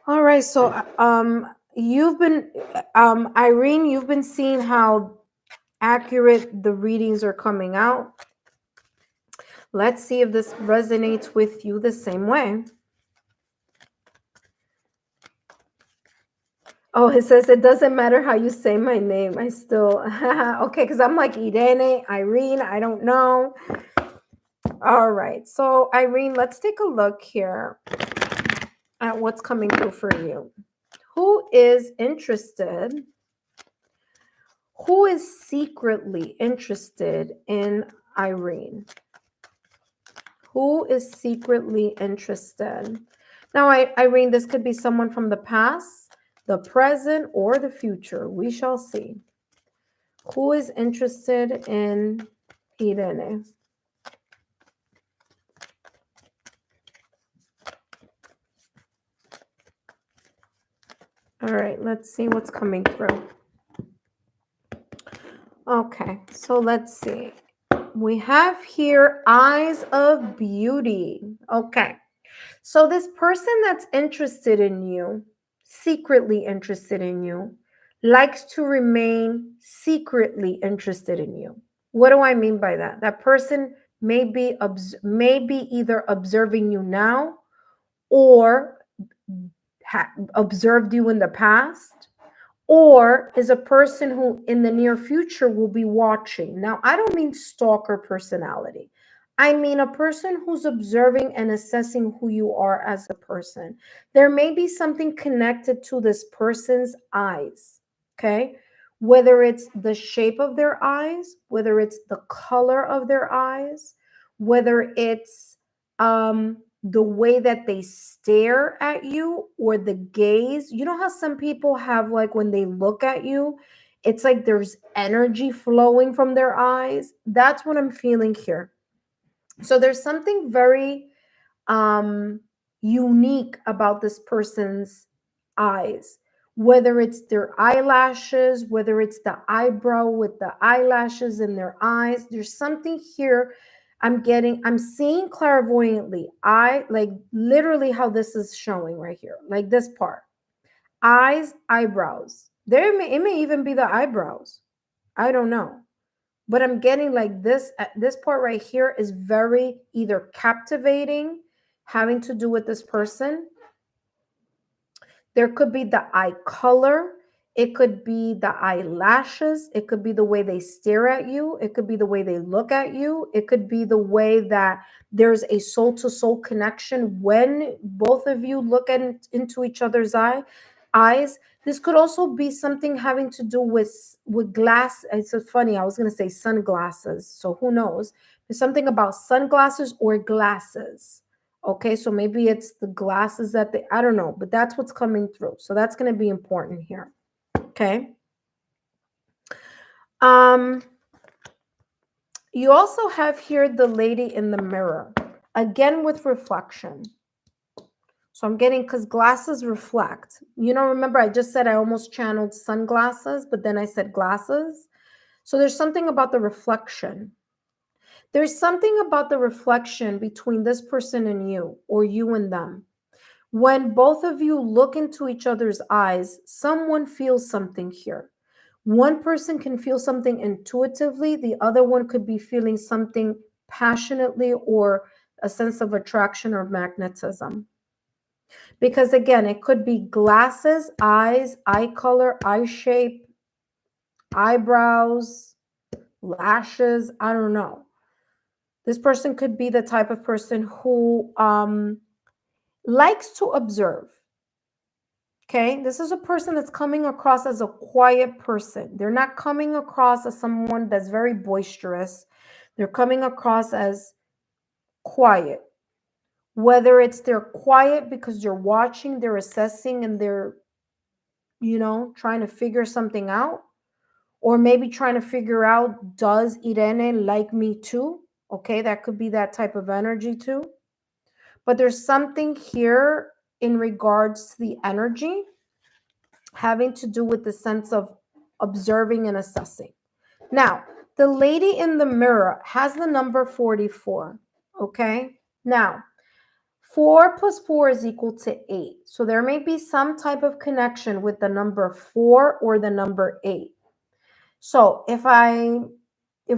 Speaker 1: All right. So you've been Irene, you've been seeing how accurate the readings are coming out. Let's see if this resonates with you the same way. Oh, it says it doesn't matter how you say my name. I still okay, because I'm like Irene, Irene, I don't know. All right. So Irene, let's take a look here at what's coming through for you. Who is interested? Who is secretly interested in Irene? Who is secretly interested? Now, Irene, this could be someone from the past, the present, or the future. We shall see. Who is interested in Irene? All right, let's see what's coming through. Okay, so let's see. We have here eyes of beauty. Okay, so this person that's interested in you, secretly interested in you, likes to remain secretly interested in you. What do I mean by that? That person may be either observing you now or observed you in the past, or is a person who in the near future will be watching. Now, I don't mean stalker personality. I mean a person who's observing and assessing who you are as a person. There may be something connected to this person's eyes, okay? Whether it's the shape of their eyes, whether it's the color of their eyes, whether it's the way that they stare at you or the gaze. You know how some people have, like, when they look at you, it's like there's energy flowing from their eyes. That's what I'm feeling here. So there's something very unique about this person's eyes, whether it's their eyelashes, whether it's the eyebrow with the eyelashes in their eyes. There's something here I'm seeing clairvoyantly. I like literally how this is showing right here, like this part. Eyes, eyebrows. It may even be the eyebrows. I don't know. But I'm getting like this part right here is very either captivating, having to do with this person. There could be the eye color. It could be the eyelashes. It could be the way they stare at you. It could be the way they look at you. It could be the way that there's a soul to soul connection when both of you look into each other's eyes. This could also be something having to do with glass. It's so funny. I was going to say sunglasses. So who knows? There's something about sunglasses or glasses. Okay, so maybe it's the glasses that I don't know, but that's what's coming through. So that's going to be important here. Okay. You also have here the lady in the mirror, again with reflection. So I'm getting, because glasses reflect. You know, remember I just said I almost channeled sunglasses, but then I said glasses. So there's something about the reflection. There's something about the reflection between this person and you, or you and them. When both of you look into each other's eyes, someone feels something here. One person can feel something intuitively, the other one could be feeling something passionately or a sense of attraction or magnetism. Because again, it could be glasses, eyes, eye color, eye shape, eyebrows, lashes, I don't know. This person could be the type of person who likes to observe. Okay, this is a person that's coming across as a quiet person. They're not coming across as someone that's very boisterous. They're coming across as quiet. Whether it's they're quiet because they're watching, they're assessing, and they're, trying to figure something out, or maybe trying to figure out, does Irene like me too? Okay, that could be that type of energy too. But there's something here in regards to the energy having to do with the sense of observing and assessing. Now, the lady in the mirror has the number 44. Okay, now 4 plus 4 is equal to 8. So there may be some type of connection with the number 4 or the number 8. So if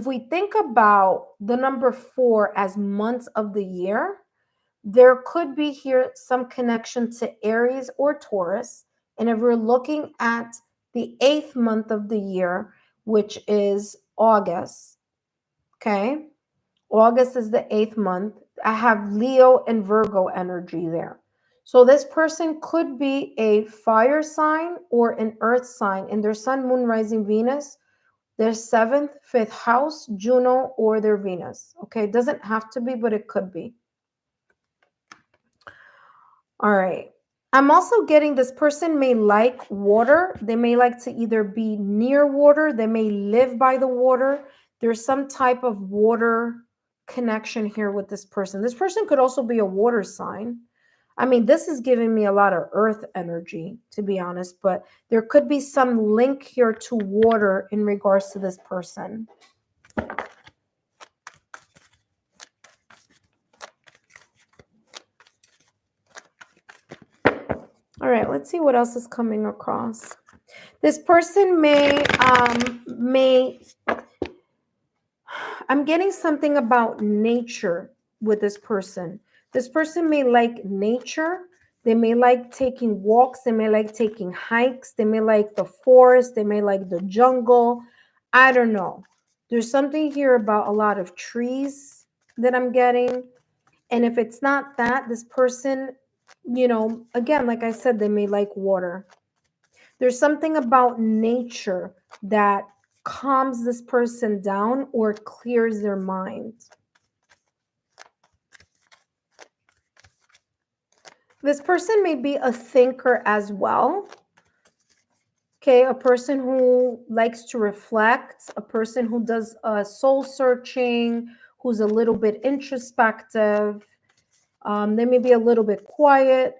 Speaker 1: we think about the number 4 as months of the year, there could be here some connection to Aries or Taurus. And if we're looking at the 8th month of the year, which is August, okay? August is the 8th month. I have Leo and Virgo energy there. So this person could be a fire sign or an earth sign in their sun, moon, rising, Venus, their 7th, 5th house, Juno, or their Venus. Okay, it doesn't have to be, but it could be. All right. I'm also getting this person may like water. They may like to either be near water. They may live by the water. There's some type of water connection here with this person. This person could also be a water sign. I mean, this is giving me a lot of earth energy, to be honest, but there could be some link here to water in regards to this person. All right, let's see what else is coming across. This person may I'm getting something about nature with this person. This person may like nature. They may like taking walks. They may like taking hikes. They may like the forest. They may like the jungle. I don't know. There's something here about a lot of trees that I'm getting. And if it's not that, this person, again, like I said, they may like water. There's something about nature that calms this person down or clears their mind. This person may be a thinker as well. Okay, a person who likes to reflect, a person who does soul searching, who's a little bit introspective. They may be a little bit quiet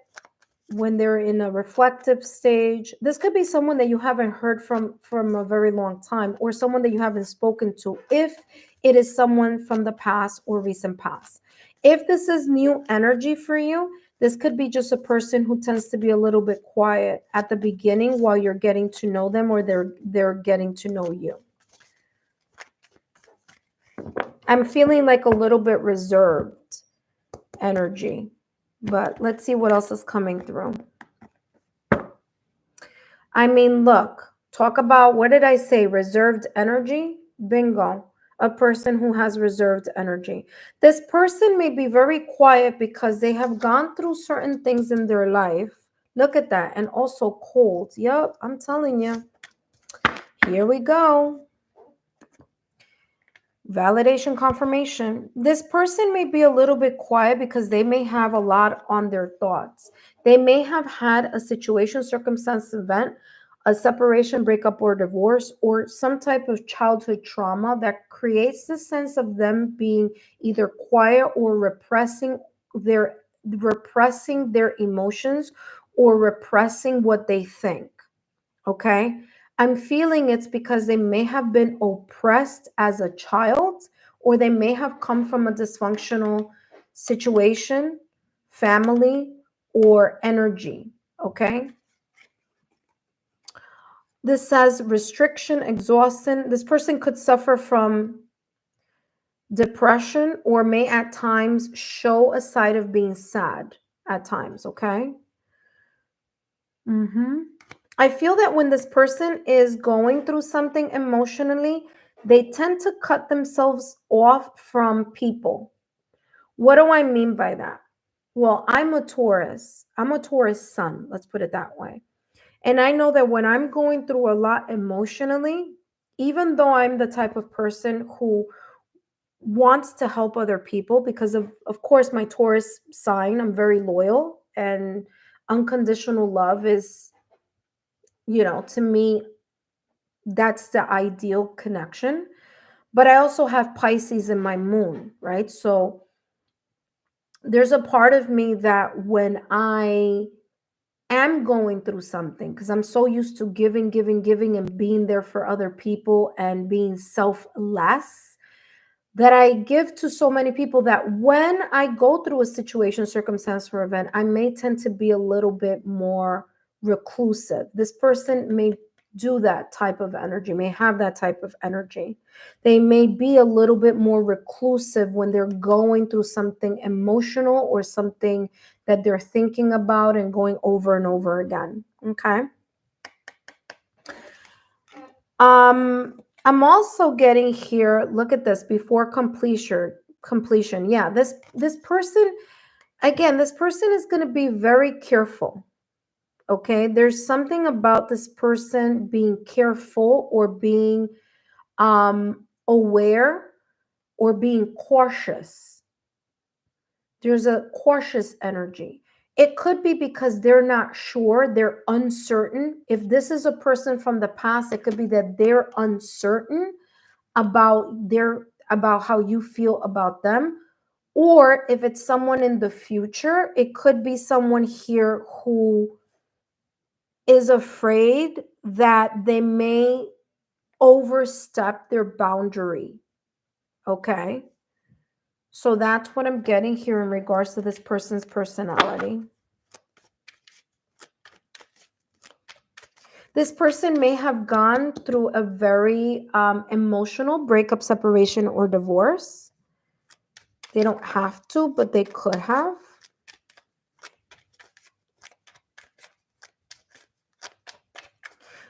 Speaker 1: when they're in a reflective stage. This could be someone that you haven't heard from a very long time, or someone that you haven't spoken to, if it is someone from the past or recent past. If this is new energy for you, this could be just a person who tends to be a little bit quiet at the beginning while you're getting to know them, or they're getting to know you. I'm feeling like a little bit reserved energy, but let's see what else is coming through. I mean, look, talk about, what did I say? Reserved energy? Bingo. A person who has reserved energy. This person may be very quiet because they have gone through certain things in their life. Look at that. And also cold. Yep, I'm telling you. Here we go. Validation confirmation. This person may be a little bit quiet because they may have a lot on their thoughts. They may have had a situation, circumstance, event, a separation, breakup, or divorce, or some type of childhood trauma that creates the sense of them being either quiet or repressing their emotions or repressing what they think. Okay. I'm feeling it's because they may have been oppressed as a child, or they may have come from a dysfunctional situation, family, or energy. Okay. This says restriction, exhaustion. This person could suffer from depression or may at times show a side of being sad at times. Okay. I feel that when this person is going through something emotionally, they tend to cut themselves off from people. What do I mean by that? Well, I'm a Taurus. I'm a Taurus sun, let's put it that way. And I know that when I'm going through a lot emotionally, even though I'm the type of person who wants to help other people because of course, my Taurus sign, I'm very loyal, and unconditional love is, to me, that's the ideal connection. But I also have Pisces in my moon, right? So there's a part of me that when I am going through something, because I'm so used to giving, giving, giving, and being there for other people and being selfless, that I give to so many people that when I go through a situation, circumstance, or event, I may tend to be a little bit more reclusive. This person may do that type of energy, may have that type of energy. They may be a little bit more reclusive when they're going through something emotional or something that they're thinking about and going over and over again. Okay. I'm also getting here, look at this, before completion. Yeah, this person, again, this person is going to be very careful. Okay? There's something about this person being careful or being aware or being cautious. There's a cautious energy. It could be because they're not sure, they're uncertain. If this is a person from the past, it could be that they're uncertain about how you feel about them. Or if it's someone in the future, it could be someone here who is afraid that they may overstep their boundary. Okay? So that's what I'm getting here in regards to this person's personality. This person may have gone through a very emotional breakup, separation, or divorce. They don't have to, but they could have.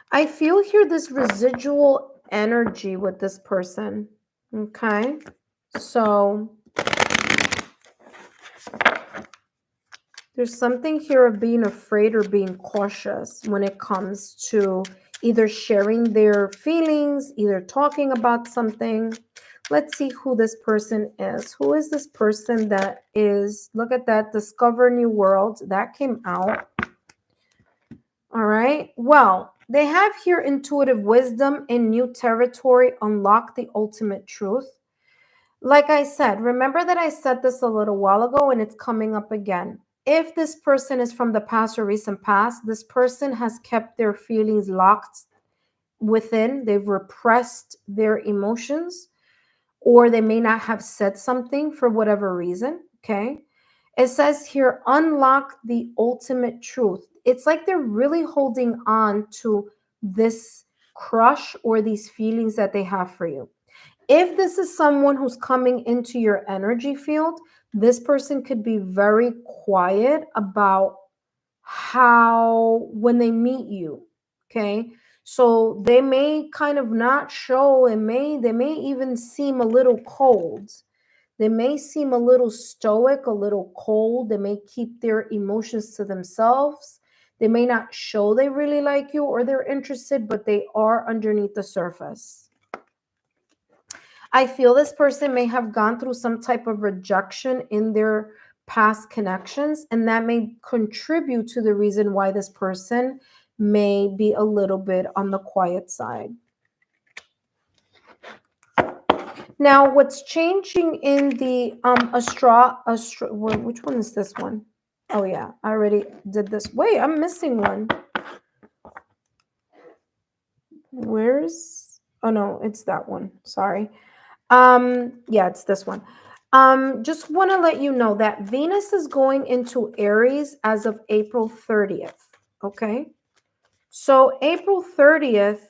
Speaker 1: I feel here this residual energy with this person. Okay. So there's something here of being afraid or being cautious when it comes to either sharing their feelings, either talking about something. Let's see who this person is. Who is this person that is, look at that, discover new world. That came out. All right. Well, they have here intuitive wisdom in new territory, unlock the ultimate truth. Like I said, remember that I said this a little while ago and it's coming up again. If this person is from the past or recent past, this person has kept their feelings locked within. They've repressed their emotions, or they may not have said something for whatever reason. Okay. It says here, unlock the ultimate truth. It's like they're really holding on to this crush or these feelings that they have for you. If this is someone who's coming into your energy field, this person could be very quiet about how, when they meet you, okay? So they may kind of not show, and they may even seem a little cold. They may seem a little stoic, a little cold. They may keep their emotions to themselves. They may not show they really like you or they're interested, but they are underneath the surface. I feel this person may have gone through some type of rejection in their past connections, and that may contribute to the reason why this person may be a little bit on the quiet side. Now, what's changing in the which one is this one? Oh yeah, I already did this. Wait, I'm missing one. Oh no, it's that one. Sorry. Yeah, it's this one. Just want to let you know that Venus is going into Aries as of April 30th. Okay. So April 30th,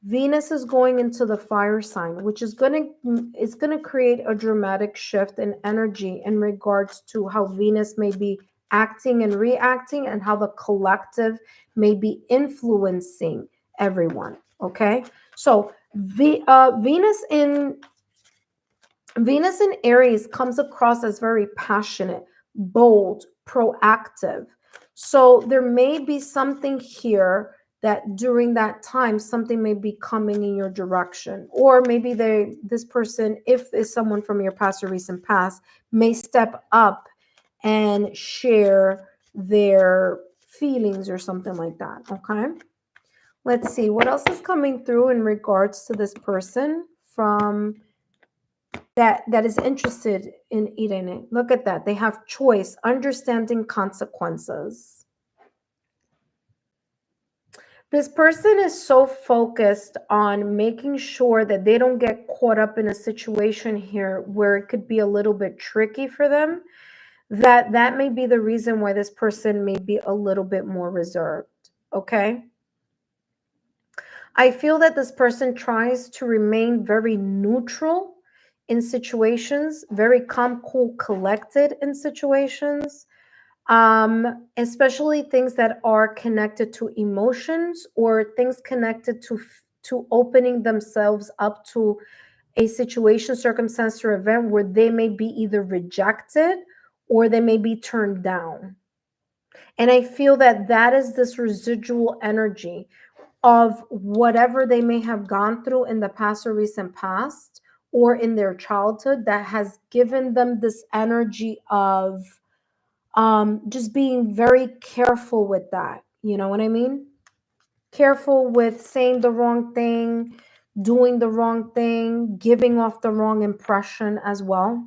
Speaker 1: Venus is going into the fire sign, which is going to create a dramatic shift in energy in regards to how Venus may be acting and reacting and how the collective may be influencing everyone. Okay. So Venus in Aries comes across as very passionate, bold, proactive. So there may be something here that during that time something may be coming in your direction, or maybe this person, if it's someone from your past or recent past, may step up and share their feelings or something like that. Okay, let's see what else is coming through in regards to this person from that is interested in eating it. Look at that. They have choice, understanding consequences. This person is so focused on making sure that they don't get caught up in a situation here where it could be a little bit tricky for them, that may be the reason why this person may be a little bit more reserved. Okay, I feel that this person tries to remain very neutral in situations, very calm, cool, collected in situations, especially things that are connected to emotions or things connected to opening themselves up to a situation, circumstance, or event where they may be either rejected or they may be turned down. And I feel that that is this residual energy of whatever they may have gone through in the past or recent past or in their childhood that has given them this energy of just being very careful with that. You know what I mean? Careful with saying the wrong thing, doing the wrong thing, giving off the wrong impression as well.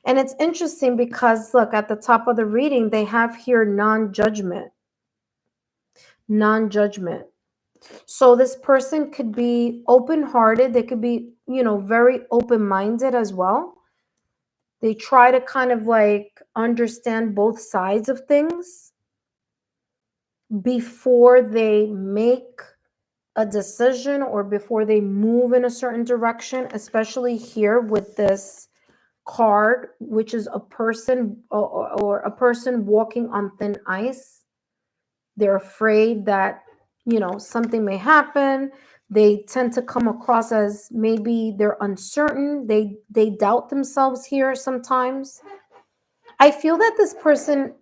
Speaker 1: And it's interesting because look at the top of the reading, they have here non-judgment. Non-judgment. So this person could be open-hearted. They could be, very open-minded as well. They try to kind of like understand both sides of things before they make a decision or before they move in a certain direction, especially here with this card, which is a person or a person walking on thin ice. They're afraid that, something may happen. They tend to come across as maybe they're uncertain. They doubt themselves here sometimes. I feel that this person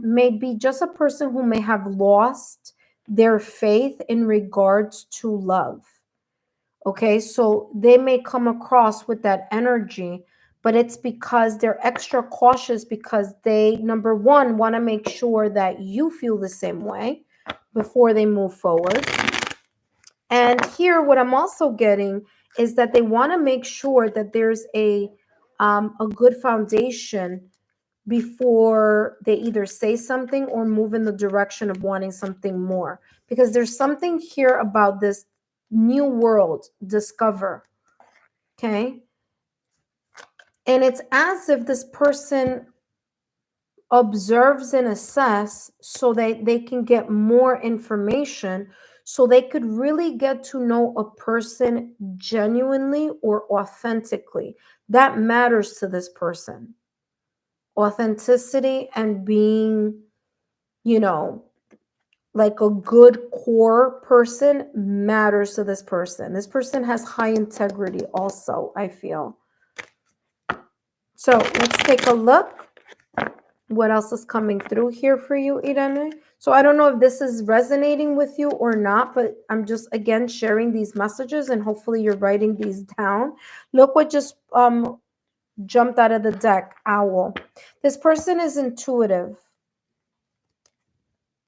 Speaker 1: may be just a person who may have lost their faith in regards to love. Okay, so they may come across with that energy, but it's because they're extra cautious because they, number one, want to make sure that you feel the same way before they move forward. And here, what I'm also getting is that they want to make sure that there's a good foundation before they either say something or move in the direction of wanting something more. Because there's something here about this new world, discover. Okay. And it's as if this person observes and assess so that they can get more information so they could really get to know a person genuinely or authentically. That matters to this person. Authenticity and being, like a good core person matters to this person. This person has high integrity also, I feel. So let's take a look. What else is coming through here for you, Irene? So I don't know if this is resonating with you or not, but I'm just, again, sharing these messages and hopefully you're writing these down. Look what just jumped out of the deck, owl. This person is intuitive.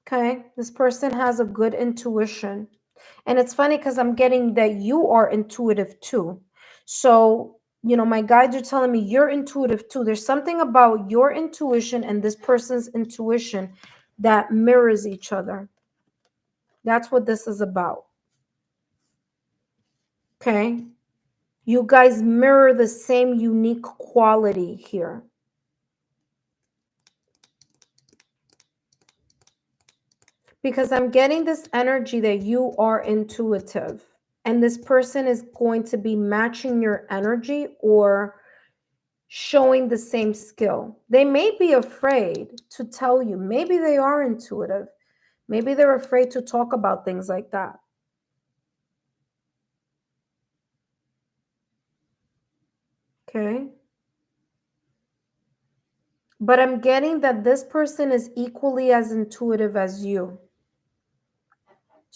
Speaker 1: Okay, this person has a good intuition. And it's funny because I'm getting that you are intuitive too. So, my guides are telling me you're intuitive too. There's something about your intuition and this person's intuition that mirrors each other. That's what this is about. Okay. You guys mirror the same unique quality here. Because I'm getting this energy that you are intuitive. And this person is going to be matching your energy or showing the same skill. They may be afraid to tell you. Maybe they are intuitive. Maybe they're afraid to talk about things like that. Okay. But I'm getting that this person is equally as intuitive as you.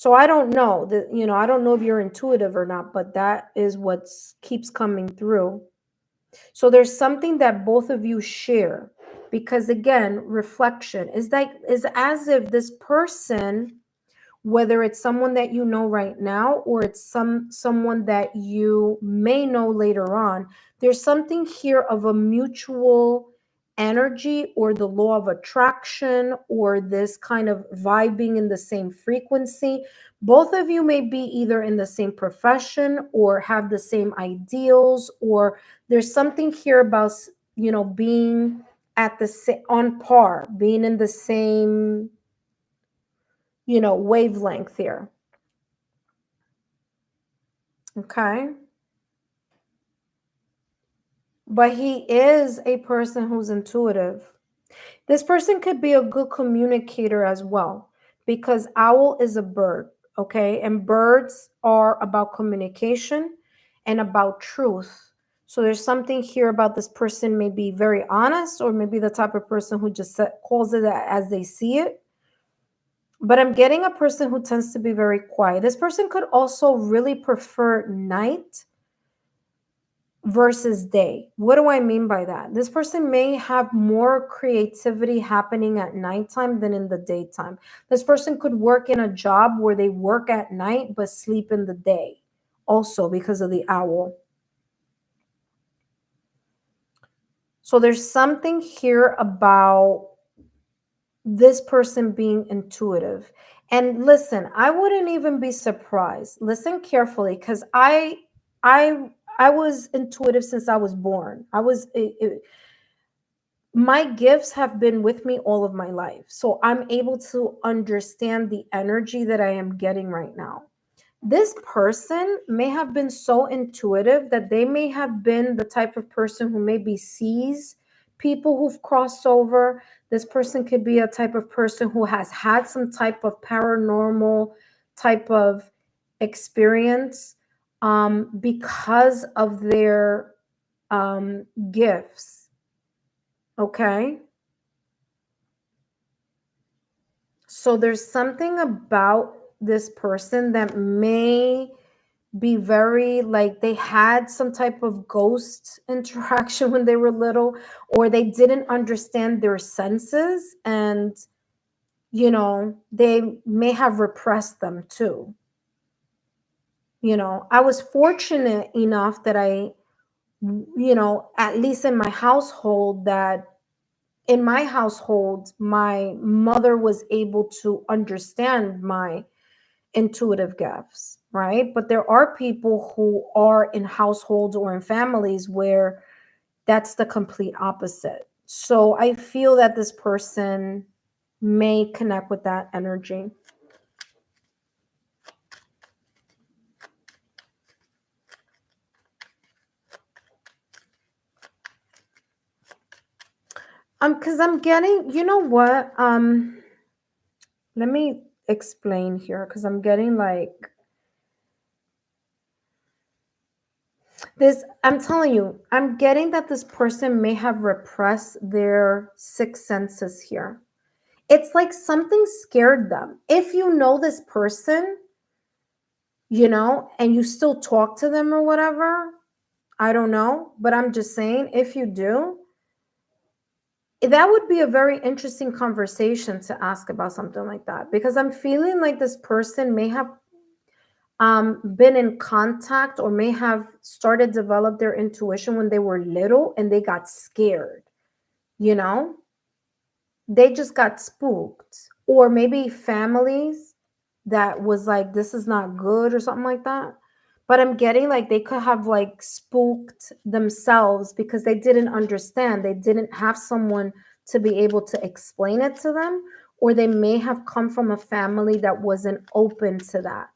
Speaker 1: So I don't know that, I don't know if you're intuitive or not, but that is what keeps coming through. So there's something that both of you share, because again, reflection is as if this person, whether it's someone that you know right now or it's someone that you may know later on, there's something here of a mutual energy or the law of attraction or this kind of vibing in the same frequency. Both of you may be either in the same profession or have the same ideals, or there's something here about being at the on par, being in the same wavelength here. Okay. But he is a person who's intuitive. This person could be a good communicator as well, because owl is a bird. Okay. And birds are about communication and about truth. So there's something here about this person may be very honest, or maybe the type of person who just calls it as they see it. But I'm getting a person who tends to be very quiet. This person could also really prefer night versus day. What do I mean by that? This person may have more creativity happening at nighttime than in the daytime. This person could work in a job where they work at night but sleep in the day, also because of the owl. So there's something here about this person being intuitive. And listen, I wouldn't even be surprised. Listen carefully, because I was intuitive since I was born. My gifts have been with me all of my life. So I'm able to understand the energy that I am getting right now. This person may have been so intuitive that they may have been the type of person who maybe sees people who've crossed over. This person could be a type of person who has had some type of paranormal type of experience, because of their gifts. Okay. So there's something about this person that may be very like they had some type of ghost interaction when they were little, or they didn't understand their senses, and they may have repressed them too. I was fortunate enough that at least in my household, that in my household, my mother was able to understand my intuitive gifts, right? But there are people who are in households or in families where that's the complete opposite. So I feel that this person may connect with that energy. Because I'm getting, you know what? Let me explain here, because I'm getting like this. I'm telling you, I'm getting that this person may have repressed their sixth senses here. It's like something scared them. If you know this person, and you still talk to them or whatever, I don't know, but I'm just saying, if you do, that would be a very interesting conversation to ask about something like that, because I'm feeling like this person may have been in contact, or may have started develop their intuition when they were little and they got scared, you know they just got spooked, or maybe families that was like, this is not good or something like that. But I'm getting like they could have like spooked themselves because they didn't understand, they didn't have someone to be able to explain it to them, or they may have come from a family that wasn't open to that.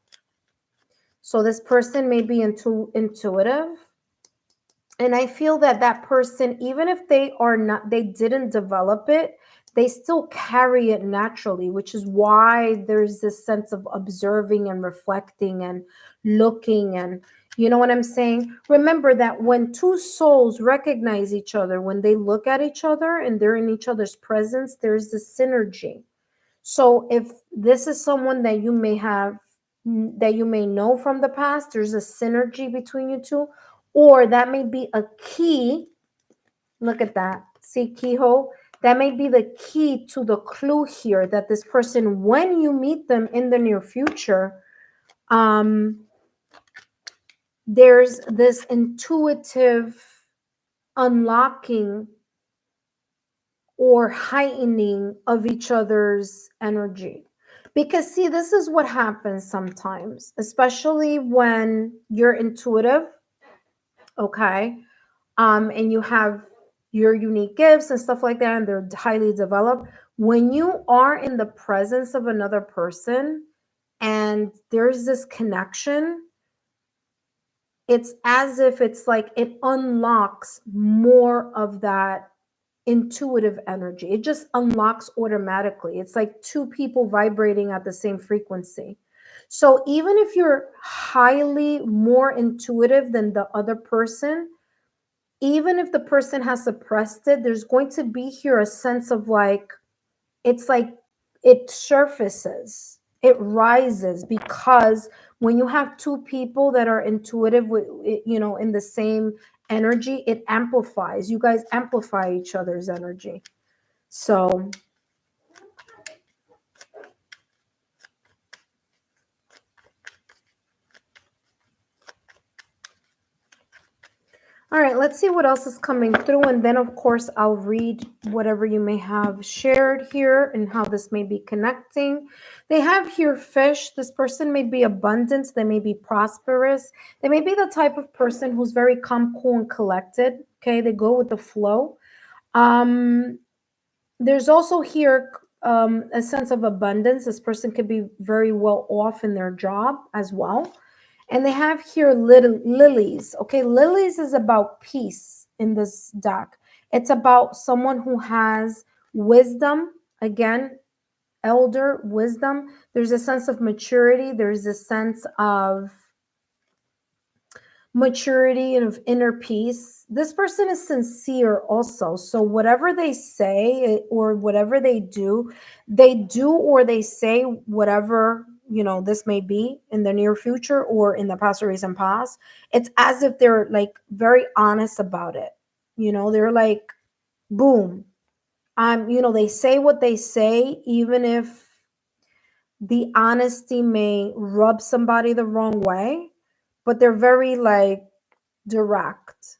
Speaker 1: So this person may be intuitive, and I feel that that person, even if they didn't develop it, they still carry it naturally, which is why there's this sense of observing and reflecting and looking, and you know what I'm saying? Remember that when two souls recognize each other, when they look at each other and they're in each other's presence, there's this synergy. So if this is someone that you may have that you may know from the past. There's a synergy between you two, or that may be a key. Look at that. See, keyhole? That may be the key to the clue here that this person, when you meet them in the near future, there's this intuitive unlocking or heightening of each other's energy. Because, see, this is what happens sometimes, especially when you're intuitive, okay? And you have your unique gifts and stuff like that, and they're highly developed. When you are in the presence of another person and there's this connection, it's as if it's like it unlocks more of that intuitive energy. It just unlocks automatically. It's like two people vibrating at the same frequency. So even if you're highly more intuitive than the other person, even if the person has suppressed it, there's going to be here a sense of like, it's like it surfaces, it rises, because when you have two people that are intuitive with, in the same energy, it amplifies. You guys amplify each other's energy. So all right, let's see what else is coming through. And then, of course, I'll read whatever you may have shared here and how this may be connecting. They have here fish. This person may be abundant. They may be prosperous. They may be the type of person who's very calm, cool, and collected. Okay, they go with the flow. There's also here a sense of abundance. This person could be very well off in their job as well. And they have here little lilies. Okay, lilies is about peace in this deck. It's about someone who has wisdom. Again, elder wisdom. There's a sense of maturity. There's a sense of maturity and of inner peace. This person is sincere also. So whatever they say or whatever they do or they say whatever, this may be in the near future or in the past or recent past. It's as if they're like very honest about it. They're like, boom. They say what they say, even if the honesty may rub somebody the wrong way, but they're very like direct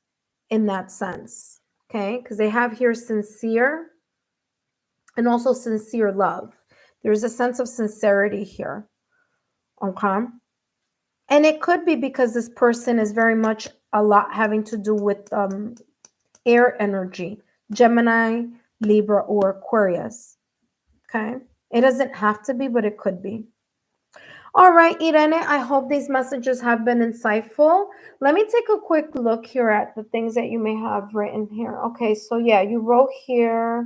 Speaker 1: in that sense. Okay, because they have here sincere and also sincere love. There's a sense of sincerity here. Okay, and it could be because this person is very much a lot having to do with air energy, Gemini, Libra, or Aquarius. Okay, it doesn't have to be, but it could be. All right, Irene, I hope these messages have been insightful. Let me take a quick look here at the things that you may have written here. Okay, so yeah, you wrote here